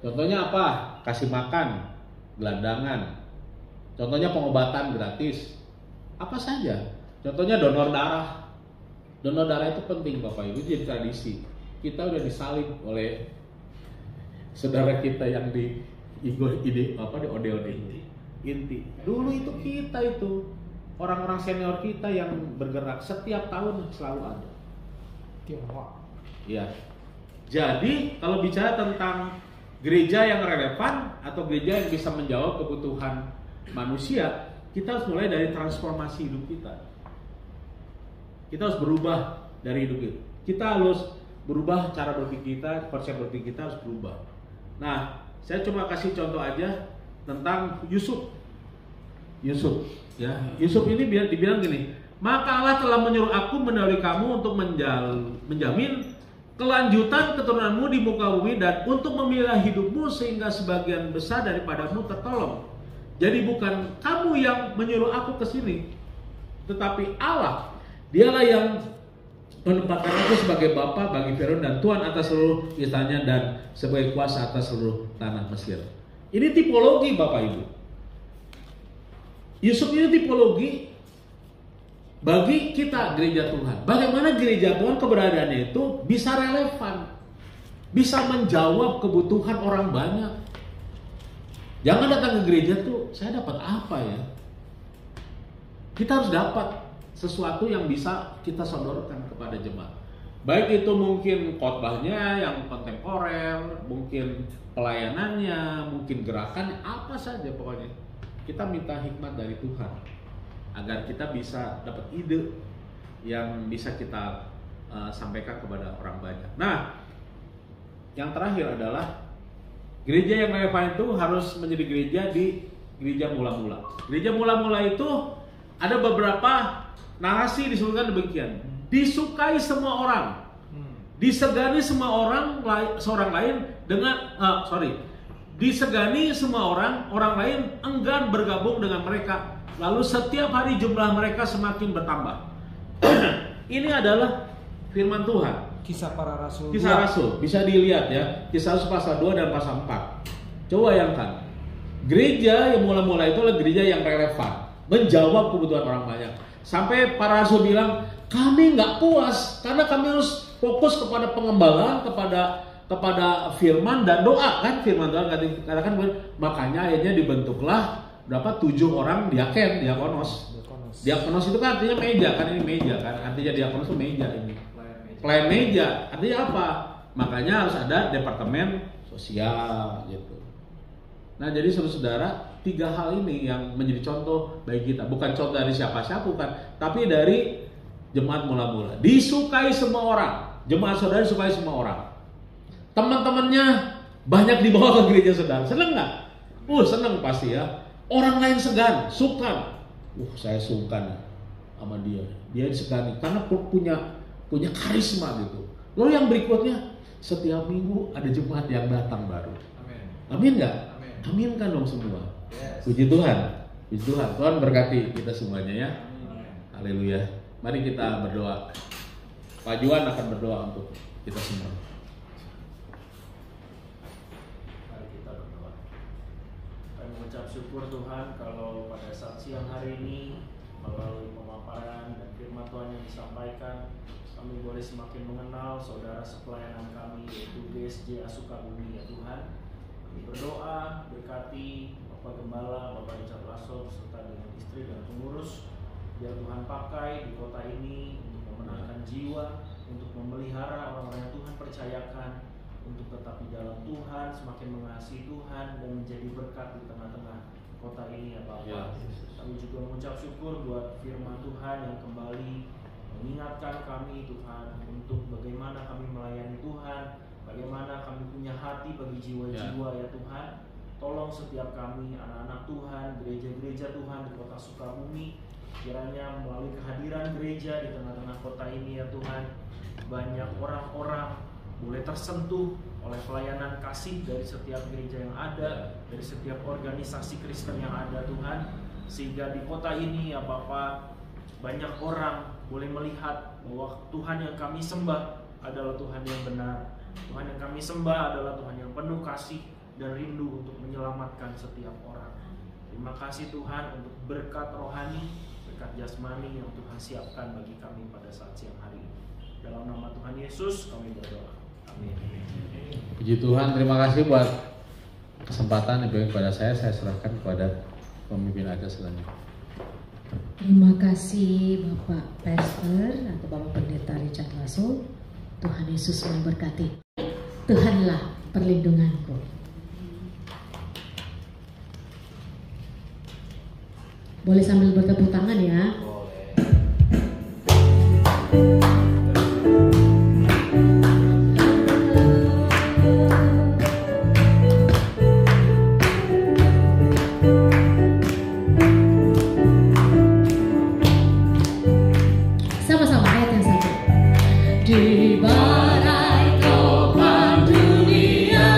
Contohnya apa? Kasih makan, gelandangan. Contohnya pengobatan gratis. Apa saja? Contohnya donor darah. Donor darah itu penting, Bapak Ibu, jadi tradisi. Kita udah disalib oleh saudara kita yang di ODOD inti. Dulu itu kita itu orang-orang senior kita yang bergerak setiap tahun selalu ada. Tionghoa. Ya. Jadi kalau bicara tentang gereja yang relevan atau gereja yang bisa menjawab kebutuhan manusia, kita harus mulai dari transformasi hidup kita. Kita harus berubah dari hidup kita. Kita harus berubah cara berpikir kita, konsep berpikir kita harus berubah. Nah, saya cuma kasih contoh aja tentang Yusuf. Yusuf ini dibilang gini, maka Allah telah menyuruh aku mendahului kamu untuk menjamin kelanjutan keturunanmu di muka bumi dan untuk memelihara hidupmu sehingga sebagian besar daripadamu tertolong. Jadi bukan kamu yang menyuruh aku ke sini, tetapi Allah. Dialah yang menempatkan aku sebagai bapa bagi Firaun dan tuan atas seluruh istananya dan sebagai kuasa atas seluruh tanah Mesir. Ini tipologi, Bapak Ibu. Yusuf ini tipologi bagi kita gereja Tuhan. Bagaimana gereja Tuhan keberadaannya itu bisa relevan, bisa menjawab kebutuhan orang banyak. Jangan datang ke gereja tuh, saya dapat apa ya? Kita harus dapat sesuatu yang bisa kita sodorkan kepada jemaat. Baik itu mungkin khotbahnya yang kontemporer, mungkin pelayanannya, mungkin gerakannya, apa saja pokoknya. Kita minta hikmat dari Tuhan agar kita bisa dapat ide yang bisa kita sampaikan kepada orang banyak. Nah, yang terakhir adalah gereja yang relevan itu harus menjadi gereja mula-mula. Gereja mula-mula itu ada beberapa narasi disebutkan demikian. Disukai semua orang, disegani semua orang lain dengan disegani semua orang lain enggan bergabung dengan mereka. Lalu setiap hari jumlah mereka semakin bertambah. Ini adalah firman Tuhan. Kisah para Rasul. Kisah Rasul bisa dilihat ya. Kisah Rasul pasal 2 dan pasal 4. Coba bayangkan. Gereja yang mula-mula itu adalah gereja yang relevan, menjawab kebutuhan orang banyak. Sampai para rasul bilang, kami nggak puas karena kami harus fokus kepada pengembangan, kepada kepada firman dan doa kan, firman Tuhan katakan makanya akhirnya dibentuklah berapa 7 orang diakonos. Diakonos itu kan artinya meja kan, ini meja kan, artinya diakonos itu meja ini. Pelayan meja artinya apa? Makanya harus ada departemen sosial gitu. Nah jadi saudara, 3 hal ini yang menjadi contoh bagi kita, bukan contoh dari siapa-siapa bukan, tapi dari jemaat mula-mula. Disukai semua orang, jemaat saudara disukai semua orang. Teman-temannya banyak dibawa ke gereja saudara, seneng nggak? Seneng pasti ya. Orang lain segan, sungkan. Saya sungkan sama dia disegani karena punya karisma gitu. Lalu yang berikutnya, setiap minggu ada jemaat yang datang baru. Amin nggak? Amin kan dong semua. Puji Tuhan, puji Tuhan. Tuhan berkati kita semuanya ya. Haleluya. Mari kita berdoa. Pak Juan akan berdoa untuk kita semua. Mari kita berdoa. Kami mengucap syukur Tuhan kalau pada saat siang hari ini melalui pemaparan dan firman Tuhan yang disampaikan, kami boleh semakin mengenal saudara sepelayanan kami yaitu GSJ Asukabumi ya Tuhan. Kami berdoa berkati Bapak Gembala, Bapak Richard Lasso serta dengan istri dan pengurus, biar Tuhan pakai di kota ini untuk memenangkan jiwa, untuk memelihara orang-orang yang Tuhan percayakan untuk tetap di dalam Tuhan, semakin mengasihi Tuhan dan menjadi berkat di tengah-tengah kota ini ya Bapak. Kami juga mengucap syukur buat firman Tuhan yang kembali mengingatkan kami Tuhan untuk bagaimana kami melayani Tuhan, bagaimana kami punya hati bagi jiwa-jiwa ya Tuhan. Tolong setiap kami anak-anak Tuhan, gereja-gereja Tuhan di kota Sukabumi, kiranya melalui kehadiran gereja di tengah-tengah kota ini ya Tuhan, banyak orang-orang boleh tersentuh oleh pelayanan kasih dari setiap gereja yang ada, dari setiap organisasi Kristen yang ada Tuhan, sehingga di kota ini ya Bapak, banyak orang boleh melihat bahwa Tuhan yang kami sembah adalah Tuhan yang benar. Tuhan yang kami sembah adalah Tuhan yang penuh kasih dan rindu untuk menyelamatkan setiap orang. Terima kasih Tuhan untuk berkat rohani, berkat jasmani yang Tuhan siapkan bagi kami pada saat siang hari ini. Dalam nama Tuhan Yesus kami berdoa. Amin. Puji Tuhan, terima kasih buat kesempatan yang diberikan kepada saya serahkan kepada pemimpin acara selanjutnya. Terima kasih Bapak Pastor atau Bapak Pendeta Richard Lasso. Tuhan Yesus memberkati. Tuhanlah perlindunganku. Boleh sambil bertepuk tangan ya. Sama-sama ayat yang satu. Di badai topan dunia,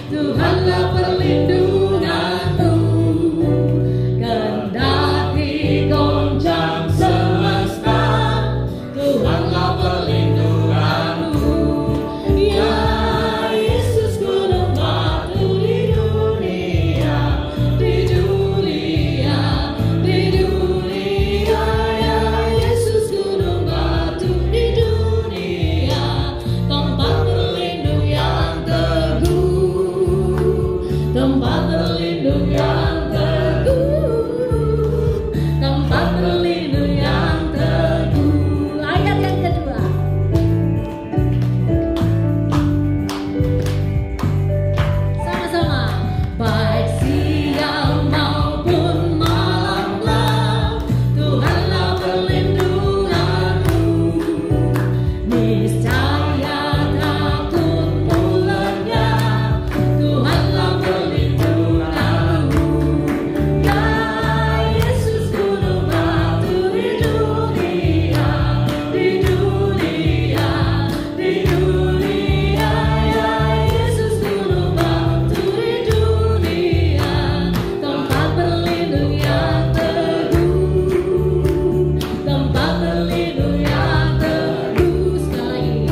Tuhanlah perlindunganku. Kendati goncang semesta, Tuhanlah perlindunganku. Ya Yesus gunung batu di dunia, di dunia, di dunia. Ya Yesus gunung batu di dunia, tempat berlindung yang teguh, tempat berlindung yang teguh, tempat berlindung yang teguh. Ayat yang kedua. Sama-sama. Baik siang maupun malamlah, Tuhanlah perlindunganku. Niscaya takutku lenyap, Tuhanlah perlindunganku. Ya Yesus gunung batu di dunia, di dunia, di dunia. Ya Yesus gunung batu di dunia, tempat berlindung yang teguh, tempat berlindung yang teguh. Sekali lagi,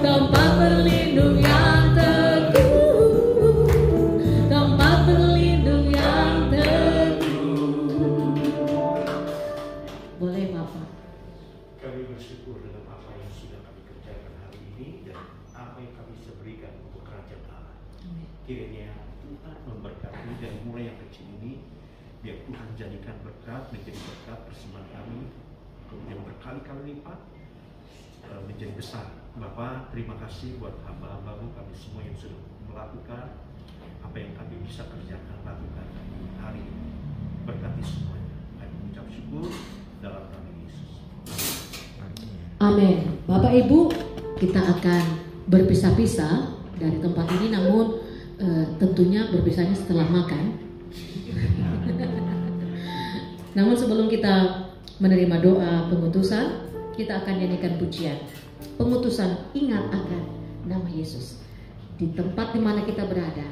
tempat berlindung yang teguh, tempat berlindung yang teguh. Boleh Bapak. Kami bersyukur dengan apa yang sudah kami kerjakan hari ini dan apa yang kami bisa berikan untuk kerajaan Allah. Kiranya Tuhan memberkati dari mulai yang kecil ini, biar Tuhan jadikan berkat menjadi berkat persembahan kami, kemudian berkali-kali lipat menjadi besar. Bapak, terima kasih buat hamba-hambamu kami semua yang sudah melakukan apa yang kami bisa kerjakan, lakukan hari ini. Berkati semuanya. Kami mengucap syukur dalam nama Yesus. Amin. Bapak Ibu, kita akan berpisah-pisah dari tempat ini, namun tentunya berpisahnya setelah makan. Namun sebelum kita menerima doa pengutusan, kita akan nyanyikan pujian pengutusan, ingat akan nama Yesus. Di tempat di mana kita berada,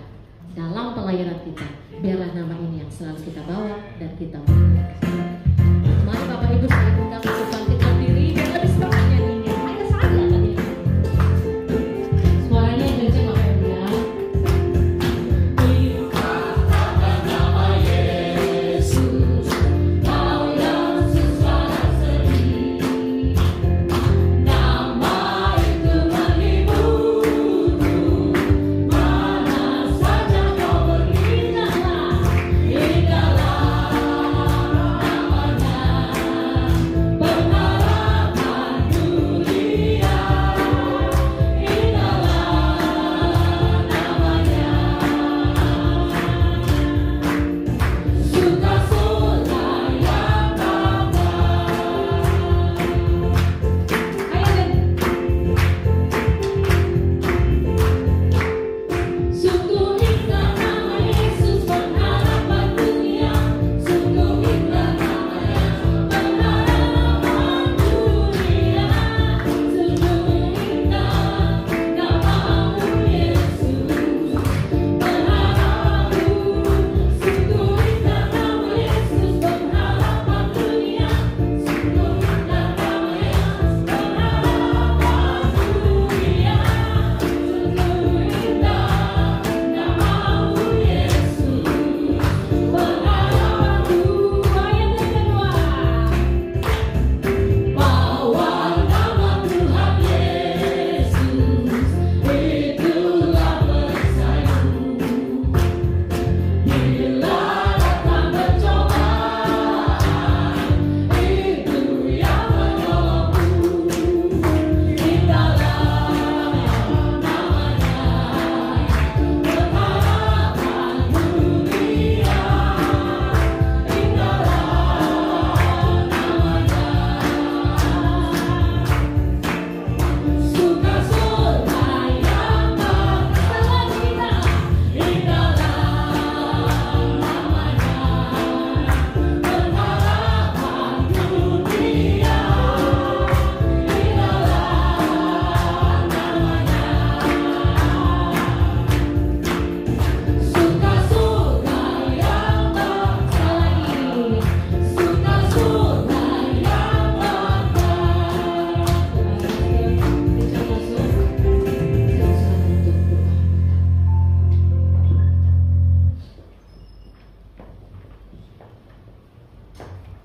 dalam pelayanan kita, biarlah nama ini yang selalu kita bawa dan kita muliakan. Mari Bapak Ibu saya undang untuk bangkit berdiri dan lebih semangat nyanyinya. Mereka sadar tadi. Suaranya kencang Bapak Ibu ya.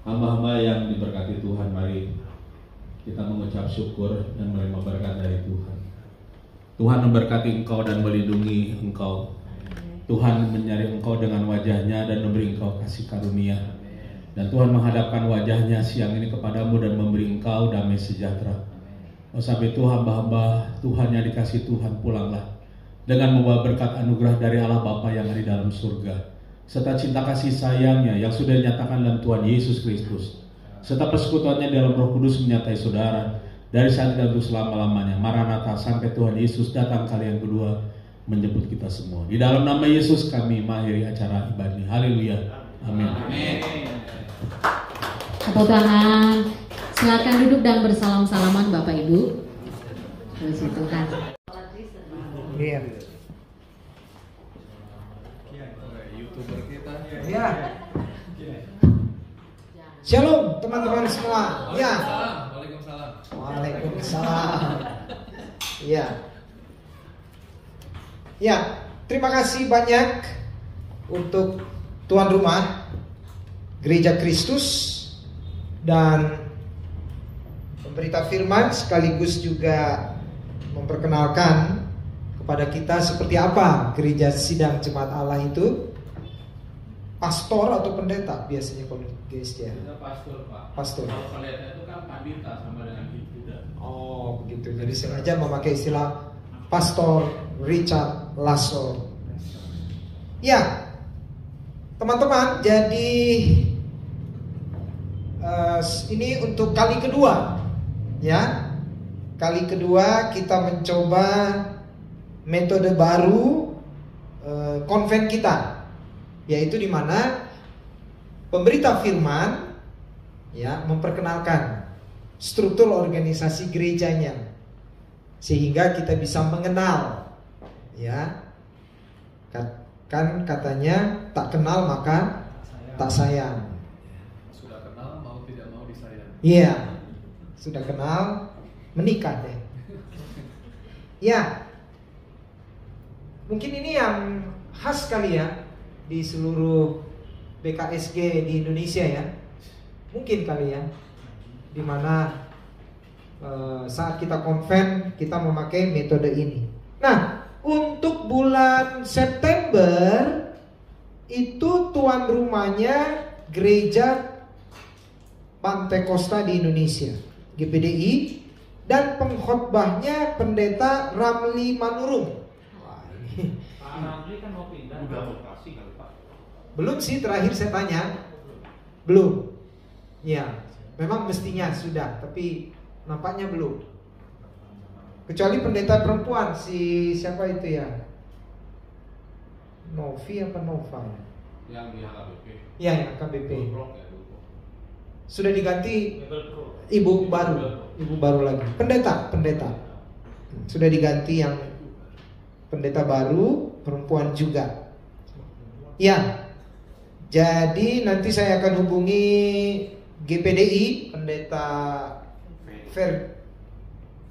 Hamba-hamba yang diberkati Tuhan, mari kita mengucap syukur dan menerima berkat dari Tuhan. Tuhan memberkati engkau dan melindungi engkau. Tuhan menyari engkau dengan wajahnya dan memberi engkau kasih karunia. Dan Tuhan menghadapkan wajahnya siang ini kepadamu dan memberi engkau damai sejahtera. Oh, sampai itu hamba-hamba Tuhan yang dikasih Tuhan, pulanglah dengan membawa berkat anugerah dari Allah Bapa yang ada di dalam surga, serta cinta kasih sayangnya yang sudah dinyatakan dalam Tuhan Yesus Kristus, serta persekutuannya dalam Roh Kudus menyertai saudara dari saat dan untuk selama-lamanya. Maranatha, sampai Tuhan Yesus datang kali yang kedua menjemput kita semua. Di dalam nama Yesus kami mengakhiri acara ibadah ini. Haleluya. Amin. Tepuk tangan. Silakan duduk dan bersalam-salaman Bapak Ibu. Puji Tuhan. Iya. YouTuber kita. Ya. Shalom teman-teman semua. Ya. Waalaikumsalam. Waalaikumsalam. Ya. Ya, terima kasih banyak untuk tuan rumah Gereja Kristus dan pemberita firman sekaligus juga memperkenalkan kepada kita seperti apa gereja sidang jemaat Allah itu. Pastor atau pendeta biasanya kalau guys ya? Pastor, Pak. Pastor. Kalau pendeta itu kan pandita sama dengan himpunan. Oh begitu. Jadi sengaja memakai istilah Pastor Richard Lasso. Ya, teman-teman. Jadi ini untuk kali kedua, ya. Kali kedua kita mencoba metode baru konven kita. Yaitu di mana pemberita firman ya memperkenalkan struktur organisasi gerejanya sehingga kita bisa mengenal, ya. Kan katanya tak kenal maka tak sayang. Sudah kenal mau tidak mau disayang. Iya. Sudah kenal menikah deh. Ya. Mungkin ini yang khas kali ya di seluruh BKSG di Indonesia ya, mungkin kali ya, dimana saat kita konven kita memakai metode ini. Nah, untuk bulan September itu tuan rumahnya Gereja Pantai Kosta di Indonesia, GPDI, dan pengkhotbahnya Pendeta Ramli Manurung. Wah, ini. Pak Ramli kan mau pindah. Udah operasi kali Pak? Belum sih, terakhir saya tanya. Belum. Ya, memang mestinya sudah, tapi nampaknya belum. Kecuali pendeta perempuan, si siapa itu ya? Novi apa Nova ya? Yang di HKBP. Ya, yang KBP. Blok ya, dulu. Sudah diganti ibu baru lagi. Pendeta. Sudah diganti yang pendeta baru, perempuan juga. Ya. Jadi nanti saya akan hubungi GPDI, Pendeta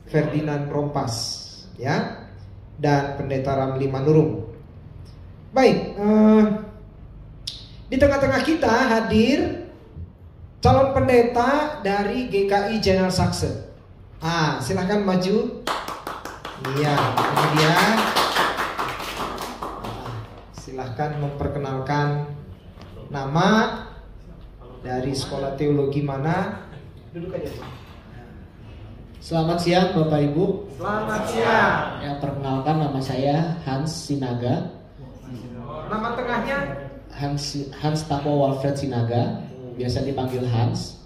Ferdinand Rompas, ya, dan Pendeta Ramli Manurung. Baik, di tengah-tengah kita hadir calon pendeta dari GKI General Saxe. Silahkan maju. Iya, ini dia. Silahkan memperkenalkan nama dari sekolah teologi mana. Duduk aja. Selamat siang Bapak Ibu. Selamat siang. Ya, perkenalkan nama saya Hans Sinaga. Nama tengahnya Hans Tapo Walfred Sinaga, biasa dipanggil Hans.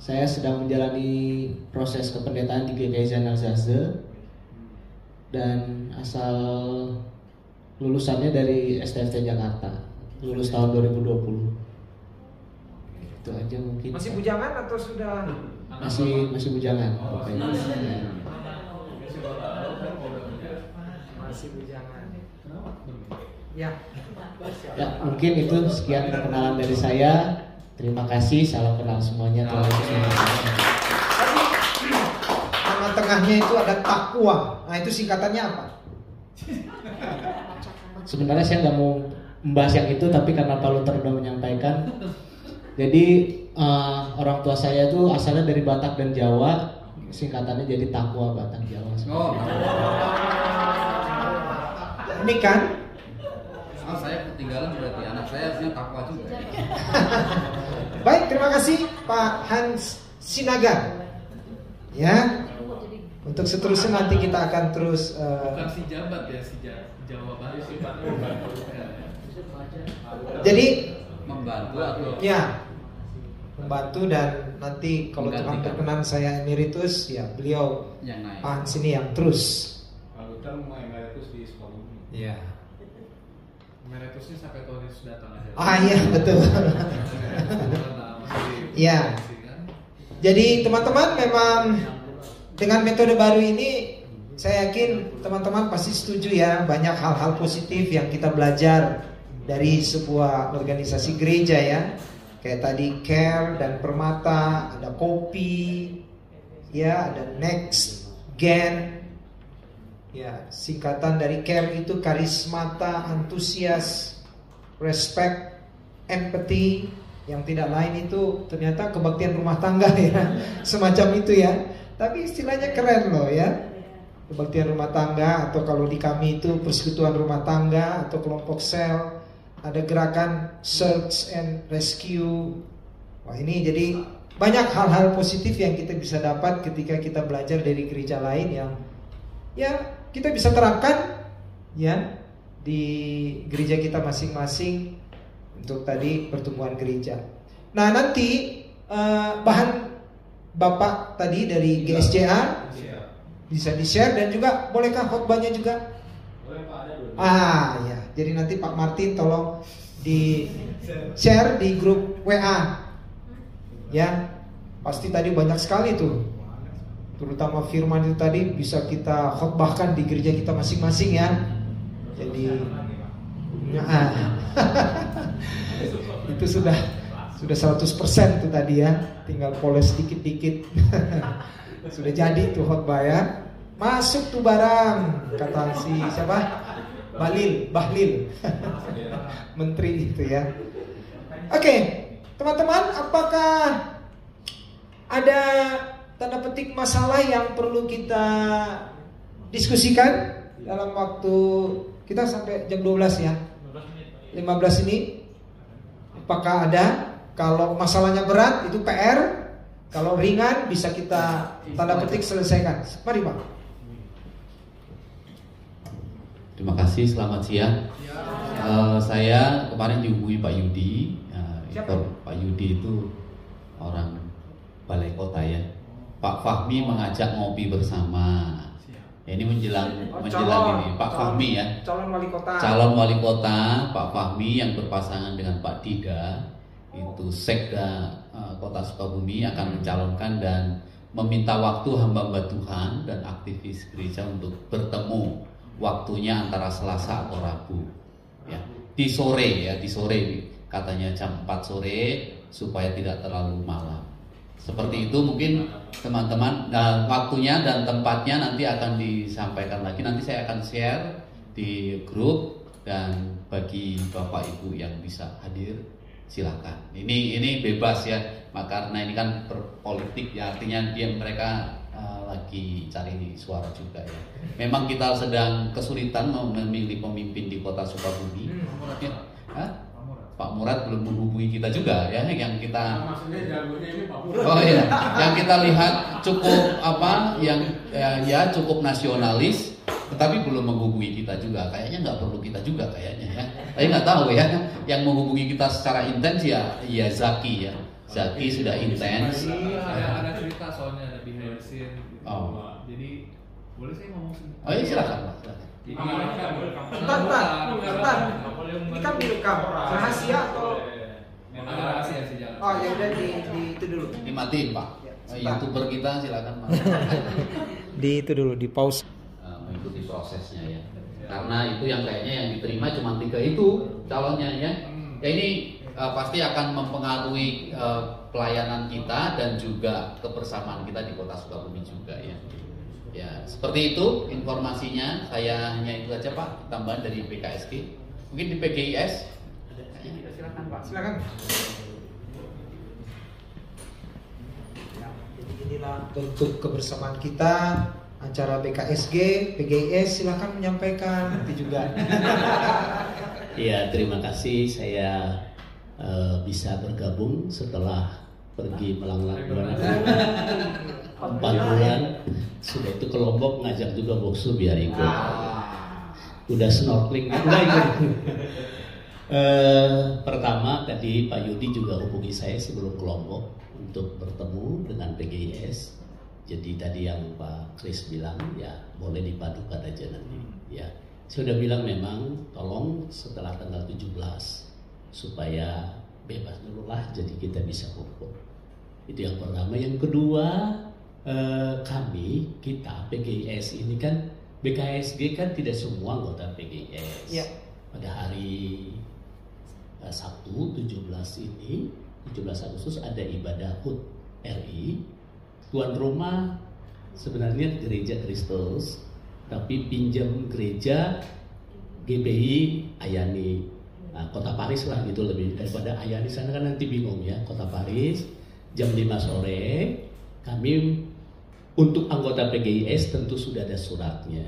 Saya sedang menjalani proses kependetaan di GKI General Saxe dan asal lulusannya dari STFT Jakarta, lulus tahun 2020. Itu aja mungkin. masih bujangan atau sudah? Masih bujangan. Masih bujangan. Ya. Ya, mungkin itu sekian perkenalan dari saya. Terima kasih, salam kenal semuanya. Nama tengahnya itu ada takwa. Nah, itu singkatannya apa? Sebenarnya saya nggak mau membahas yang itu, tapi karena Pak Luther sudah menyampaikan. Jadi orang tua saya itu asalnya dari Batak dan Jawa, singkatannya jadi Takwa Batak Jawa. Ini kan? Saya ketinggalan berarti anak saya harusnya Takwa juga. Baik, terima kasih Pak Hans Sinaga. Ya. Untuk seterusnya nanti kita akan terus. Bukan si jabat ya, si Jawa Barat. Jadi membantu atau? Ya, membantu, dan nanti kalau Tuhan berkenan saya emeritus, ya beliau yang naik. Pak Hans ini yang terus. Pak Luther mau emeritus di sekolah ini. Ya. Emeritusnya sampai tahun Yesus datang aja. Iya betul. Ya. Jadi teman-teman, memang dengan metode baru ini saya yakin teman-teman pasti setuju ya, banyak hal-hal positif yang kita belajar dari sebuah organisasi gereja ya. Kayak tadi Care dan Permata, ada Kopi, ya, ada Next Gen. Ya, singkatan dari Care itu karismata, antusias, respect, empathy. Yang tidak lain itu ternyata kebaktian rumah tangga ya, semacam itu ya. Tapi istilahnya keren loh ya. kebaktian rumah tangga, atau kalau di kami itu persekutuan rumah tangga atau kelompok sel, ada gerakan search and rescue. Wah, ini jadi banyak hal-hal positif yang kita bisa dapat ketika kita belajar dari gereja lain yang ya kita bisa terapkan ya di gereja kita masing-masing untuk tadi pertumbuhan gereja. Nah, nanti bahan Bapak tadi dari GSJA bisa di-share, dan juga bolehkah khotbahnya juga? Boleh Pak, ada dua. Ya. Jadi nanti Pak Martin tolong di-share di grup WA. Ya. Pasti tadi banyak sekali tuh. Terutama firman itu tadi bisa kita khotbahkan di gereja kita masing-masing ya. Jadi itu sudah 100% tuh tadi ya. Tinggal poles dikit-dikit. Sudah jadi tuh khotbah ya. Masuk tuh barang, kata si siapa? Bahlil. Menteri itu ya. Oke, teman-teman, apakah ada tanda petik masalah yang perlu kita diskusikan dalam waktu kita sampai jam 12 ya? 15 ini. Apakah ada? Kalau masalahnya berat itu PR. Kalau ringan bisa kita tanda petik selesaikan. Mari Pak. Terima kasih, selamat siang. Saya kemarin dihubungi Pak Yudi. Pak Yudi itu orang balai kota ya. Pak Fahmi mengajak ngopi bersama. Ya, ini menjelang ini Pak Fahmi ya. Calon wali kota Pak Fahmi yang berpasangan dengan Pak Dida. Itu Sekda Kota Sukabumi akan mencalonkan dan meminta waktu hamba-hamba Tuhan dan aktivis gereja untuk bertemu, waktunya antara Selasa atau Rabu ya, di sore katanya jam 4 sore supaya tidak terlalu malam. Seperti itu mungkin teman-teman. Nah, waktunya dan tempatnya nanti akan disampaikan lagi. Nanti saya akan share di grup, dan bagi Bapak Ibu yang bisa hadir silakan. Ini bebas ya, karena ini kan berpolitik ya, artinya mereka lagi cari suara juga ya. Memang kita sedang kesulitan memilih pemimpin di Kota Sukabumi. Pak Murad belum menghubungi kita juga ya, yang kita maksudnya jagonya ini Pak Murad. Oh iya, yang kita lihat cukup ya cukup nasionalis, tetapi belum menghubungi kita juga. Kayaknya nggak perlu kita juga kayaknya ya. Tapi nggak tahu ya. Yang menghubungi kita secara intens ya Zaki ya. Zaki sudah intens. Ada cerita soalnya, ada behind the scene. Jadi boleh saya ngomong sedikit? Oh iya, silakan Pak. Bentar. Ini kan direkam. Rahasia atau? Ada rahasia sih, jangan. Oh ya udah di itu dulu. Dimatiin Pak. YouTuber kita silakan Pak. Di itu dulu, di pause. Mengikuti prosesnya ya, karena itu yang kayaknya yang diterima cuma 3 itu calonnya ya. Ya ini pasti akan mempengaruhi pelayanan kita dan juga kebersamaan kita di Kota Sukabumi juga ya. Ya seperti itu informasinya. Saya hanya itu aja Pak, tambahan dari PKSG. Mungkin di PGIS silakan Pak. Silakan. Ya, jadi inilah bentuk kebersamaan kita. Acara BKSG, PGIS, silakan menyampaikan nanti juga. Ya, terima kasih saya bisa bergabung setelah pergi melanglang 4 bulan. Sudah itu ke Lombok ngajak juga Boksu biar ikut. Udah snorkeling enggak ikut. Pertama tadi Pak Yudi juga hubungi saya sebelum ke Lombok untuk bertemu dengan PGIS. Jadi tadi yang Pak Kris bilang ya boleh dipadukan aja nanti ya. Saya sudah bilang memang tolong setelah tanggal 17 supaya bebas dulu lah, jadi kita bisa kumpul. Itu yang pertama. Yang kedua, kita PGIS ini kan BKSG kan tidak semua anggota PGIS ya. Pada hari Sabtu 17 Agustus ada ibadah HUT RI. Tuan rumah sebenarnya Gereja Kristus, tapi pinjam gereja GBI Ayani, Kota Paris lah gitu, lebih daripada Ayani sana kan nanti bingung ya. Kota Paris jam 5 sore kami Untuk anggota PGIS tentu sudah ada suratnya.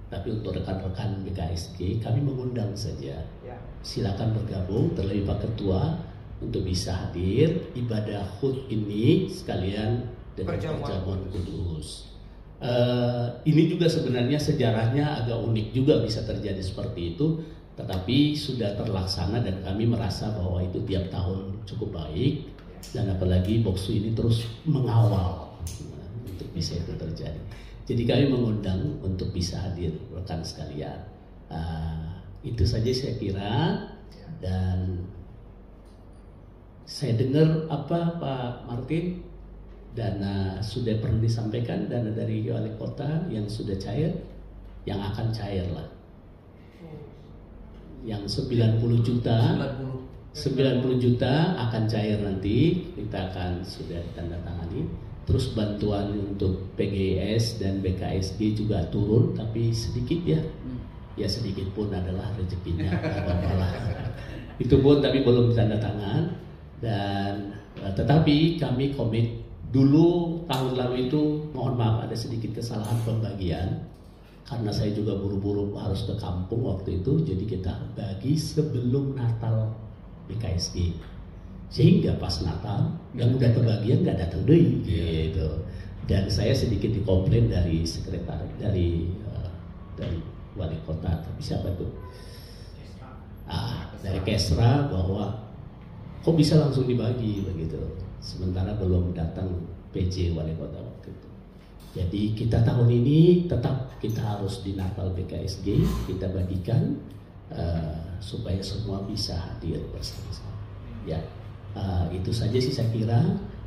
Tapi untuk rekan-rekan BKSG kami mengundang saja. Silakan bergabung, terlebih Pak Ketua, untuk bisa hadir ibadah HUT ini sekalian dengan perjamuan kudus. Ini juga sebenarnya sejarahnya agak unik juga bisa terjadi seperti itu, tetapi sudah terlaksana dan kami merasa bahwa itu tiap tahun cukup baik, dan apalagi Boksu ini terus mengawal untuk bisa itu terjadi. Jadi kami mengundang untuk bisa hadir rekan sekalian. Itu saja saya kira. Dan saya dengar apa Pak Martin, dana sudah pernah disampaikan, dana dari wali kota yang sudah cair, yang akan cair lah. Yang 90 juta akan cair nanti, kita akan sudah tanda tangani. Terus bantuan untuk PGIS dan BKSG juga turun, tapi sedikit ya. Ya sedikit pun adalah rezekinya, itu pun tapi belum tanda tangan. Dan tetapi kami komit dulu tahun lalu itu, mohon maaf ada sedikit kesalahan pembagian karena saya juga buru-buru harus ke kampung waktu itu, jadi kita bagi sebelum Natal BKSG, sehingga pas Natal yang udah kebagian nggak datang deh gitu. Dan saya sedikit dikomplain dari sekretaris dari wali kota, tapi siapa tuh? Dari Kesra, bahwa kok bisa langsung dibagi begitu, sementara belum datang PJ wali kota waktu itu. Jadi kita tahun ini tetap kita harus di Natal BKSG kita bagikan supaya semua bisa hadir bersama-sama. Ya, itu saja sih saya kira.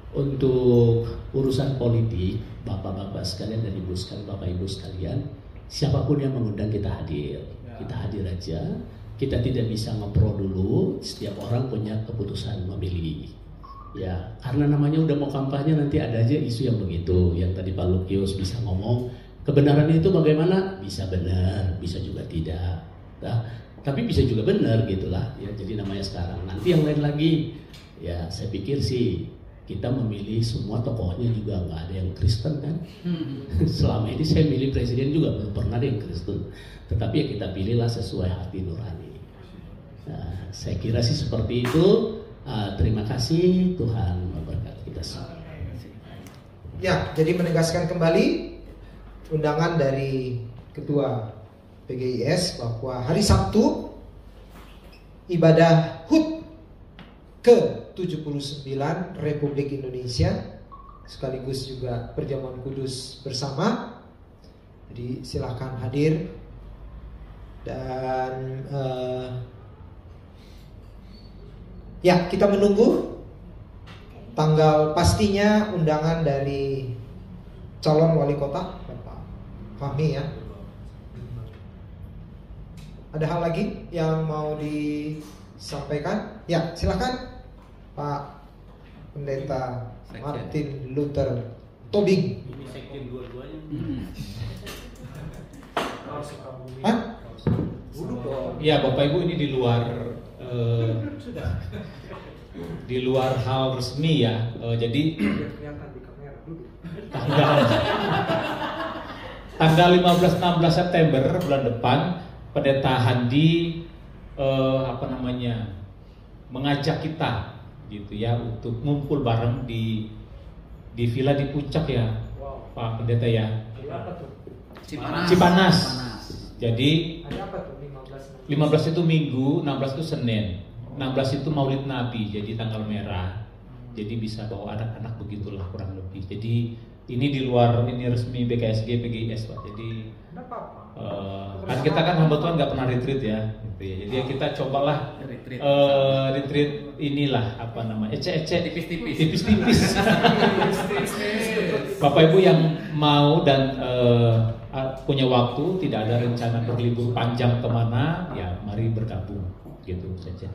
Untuk urusan politik, bapak-bapak sekalian dan ibu sekalian, bapak ibu sekalian, siapapun yang mengundang kita hadir. Kita hadir aja. Kita tidak bisa ngepro dulu. Setiap orang punya keputusan memilih. Ya, karena namanya udah mau kampanye, nanti ada aja isu yang begitu. Yang tadi Pak Lukius bisa ngomong, kebenarannya itu bagaimana? Bisa benar, bisa juga tidak. Nah, tapi bisa juga benar gitulah. Ya, jadi namanya sekarang. Nanti yang lain lagi. Ya, saya pikir sih kita memilih semua tokohnya juga nggak ada yang Kristen kan. Selama ini saya milih presiden juga belum pernah ada yang Kristen. Tetapi ya kita pilihlah sesuai hati nurani. Nah, saya kira sih seperti itu. Terima kasih, Tuhan memberkati kita semua. Ya, jadi menegaskan kembali undangan dari Ketua PGIS bahwa hari Sabtu ibadah HUT ke-79 Republik Indonesia sekaligus juga perjamuan kudus bersama. Jadi silakan hadir dan ya, kita menunggu tanggal pastinya undangan dari calon wali kota Bapak Fahmi ya. Ada hal lagi yang mau disampaikan? Ya, silakan Pak Pendeta Martin Luther Tobing. Ini sekjen dua-duanya. Ya, Bapak Ibu, ini di luar hal resmi ya. Jadi tanggal 15-16 September bulan depan Pendeta Handi mengajak kita gitu ya untuk ngumpul bareng di villa di Puncak ya, Pak Pendeta ya. Cipanas. Jadi 15 itu Minggu, 16 itu Senin, 16 itu Maulid Nabi, jadi tanggal merah. Jadi bisa bawa anak-anak begitulah kurang lebih. Jadi ini di luar ini resmi BKSG PGIS Pak. Jadi kan kita kan hamba Tuhan nggak pernah retreat ya, gitu ya. Jadi kita cobalah retreat inilah ece-ece tipis-tipis. Bapak Ibu yang mau dan punya waktu, tidak ada rencana berlibur panjang kemana, ya mari bergabung gitu saja.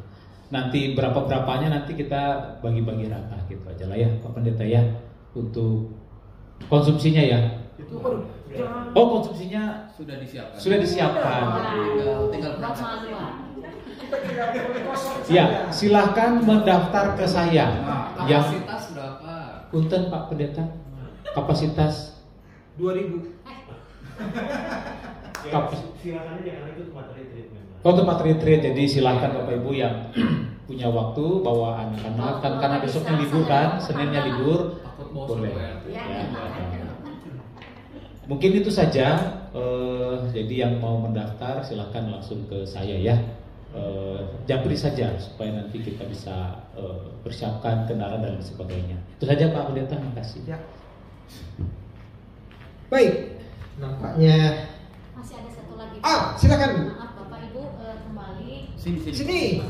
Nanti berapa-berapanya nanti kita bagi-bagi rata gitu aja lah ya Pak Pendeta ya, untuk konsumsinya ya. Oh, konsumsinya sudah disiapkan. Sudah disiapkan. Tinggal berangkat. Ya, silahkan mendaftar ke saya. Kapasitas berapa? Punten Pak Pendeta. Kapasitas 2000. Silakan aja karena itu tempat retreat memang. Oh, tempat retreat, jadi silahkan Bapak Ibu yang punya waktu bawa anak-anak kan karena besoknya libur kan, Seninnya libur, boleh. Ya. Mungkin itu saja. Jadi yang mau mendaftar silahkan langsung ke saya ya. Japri saja supaya nanti kita bisa persiapkan kendaraan dan sebagainya. Itu saja Pak Pendeta, terima kasih. Ya. Baik, nampaknya masih ada satu lagi. Silakan. Maaf Bapak Ibu, kembali. Sini.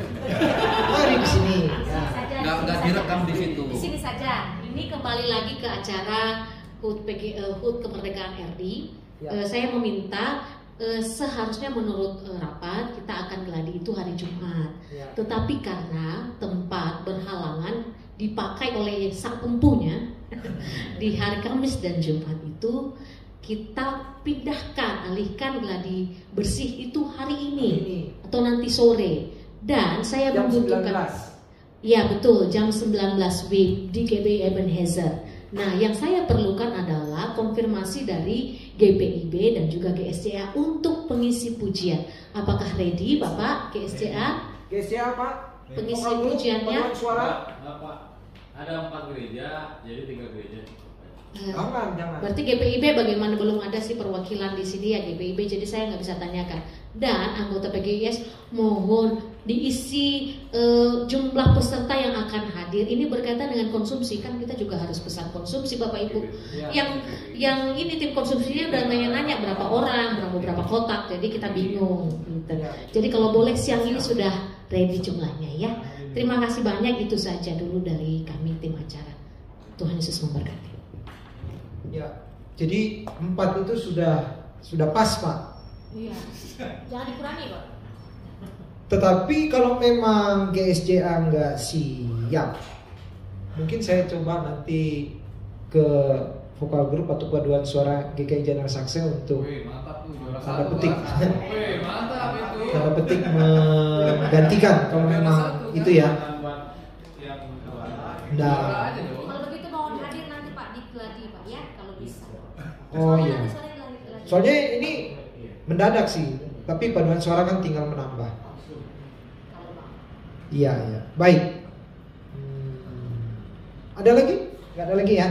Mari di sini. Enggak direkam di situ. Di sini saja. Ini kembali lagi ke acara HUT Kemerdekaan RI. Saya meminta seharusnya menurut rapat kita akan geladi itu hari Jumat. Tetapi karena tempat berhalangan dipakai oleh sang empunya di hari Kamis dan Jumat itu, kita alihkan geladi bersih itu hari ini atau nanti sore. Dan saya membutuhkan 19. Ya betul, jam 19 WIB di GBI Ebenezer. Nah, yang saya perlukan adalah konfirmasi dari GPIB dan juga GSCA untuk pengisi pujian. Apakah ready Bapak GSCA? GSCA Pak? Pengisi pujiannya? Suara? Pak, ada 4 gereja, jadi 3 gereja. Jangan. Berarti GPIB bagaimana, belum ada sih perwakilan di sini ya GPIB, jadi saya nggak bisa tanyakan. Dan anggota PGIS mohon diisi jumlah peserta yang akan hadir. Ini berkaitan dengan konsumsi, kan kita juga harus pesan konsumsi Bapak Ibu. Yang ini tim konsumsinya udah nanya-nanya berapa orang, berapa kotak, jadi kita bingung. Gitu. Jadi kalau boleh siang ini sudah ready jumlahnya ya. Terima kasih banyak, itu saja dulu dari kami tim acara. Tuhan Yesus memberkati. Ya, jadi 4 itu sudah pas Pak. Iya, jangan dikurangi Pak. Tetapi kalau memang GSJA nggak siap, mungkin saya coba nanti ke vokal grup atau paduan suara GKI General Sakse untuk tanda petik menggantikan kalau memang itu ya. Nah, kalau begitu mohon hadir nanti Pak di geladi Pak ya, kalau bisa. Oh iya. Soalnya ini mendadak sih, tapi paduan suara kan tinggal menambah. Iya. Baik. Ada lagi? Gak ada lagi ya?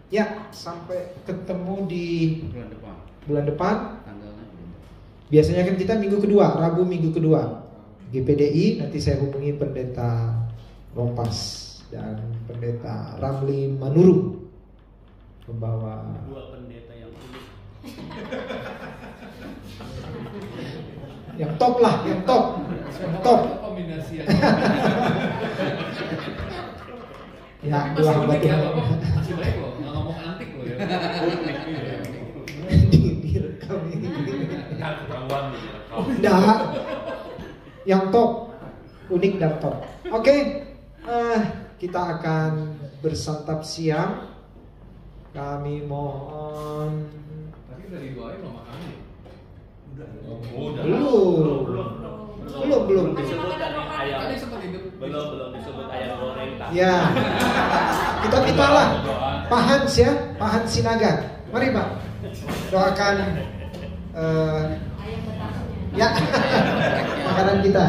Ya, sampai ketemu di bulan depan. Biasanya kan kita minggu kedua, Rabu minggu kedua. GPDI, nanti saya hubungi Pendeta Rompas dan Pendeta Ramli Manurung, membawa 2 pendeta yang unik. yang top lah, yang top. Kombinasi Ya, dua hamba Tuhan. Masih baik loh, nggak ngomong antik loh ya. Direkam ini. Enggak. Yang top, unik dan top. Oke, kita akan bersantap siang. Kami mohon. Tapi udah didoain loh makannya. Belum disebut ayam. Belum disebut ayam goreng. Ya. Kita mintalah Pak Hans ya, Pak Hans Sinaga. Mari Pak. Doakan ya makanan kita.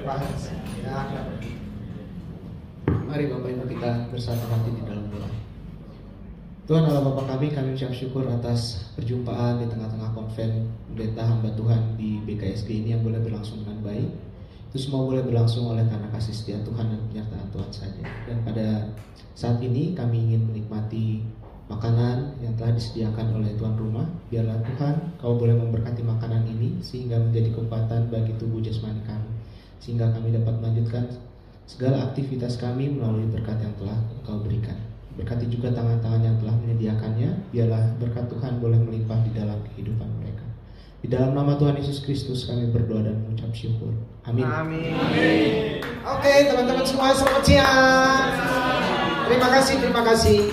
Pak Hans. Ya. Mari Bapak Ibu kita bersatu hati di dalam doa. Tuhan Allah Bapa kami ucap syukur atas perjumpaan di tengah-tengah konven pendeta hamba Tuhan di BKSG ini yang boleh berlangsung dengan baik. Itu semua boleh berlangsung oleh karena kasih setia Tuhan dan penyertaan Tuhan saja. Dan pada saat ini kami ingin menikmati makanan yang telah disediakan oleh tuan rumah. Biarlah Tuhan Kau boleh memberkati makanan ini sehingga menjadi kekuatan bagi tubuh jasmani kami, sehingga kami dapat melanjutkan segala aktivitas kami melalui berkat yang telah Engkau berikan. Berkati juga tangan-tangan yang telah menyediakannya. Biarlah berkat Tuhan boleh melimpah di dalam kehidupan mereka. Di dalam nama Tuhan Yesus Kristus kami berdoa dan mengucap syukur. Amin. Amin. Oke, teman-teman semua selamat siang. Terima kasih.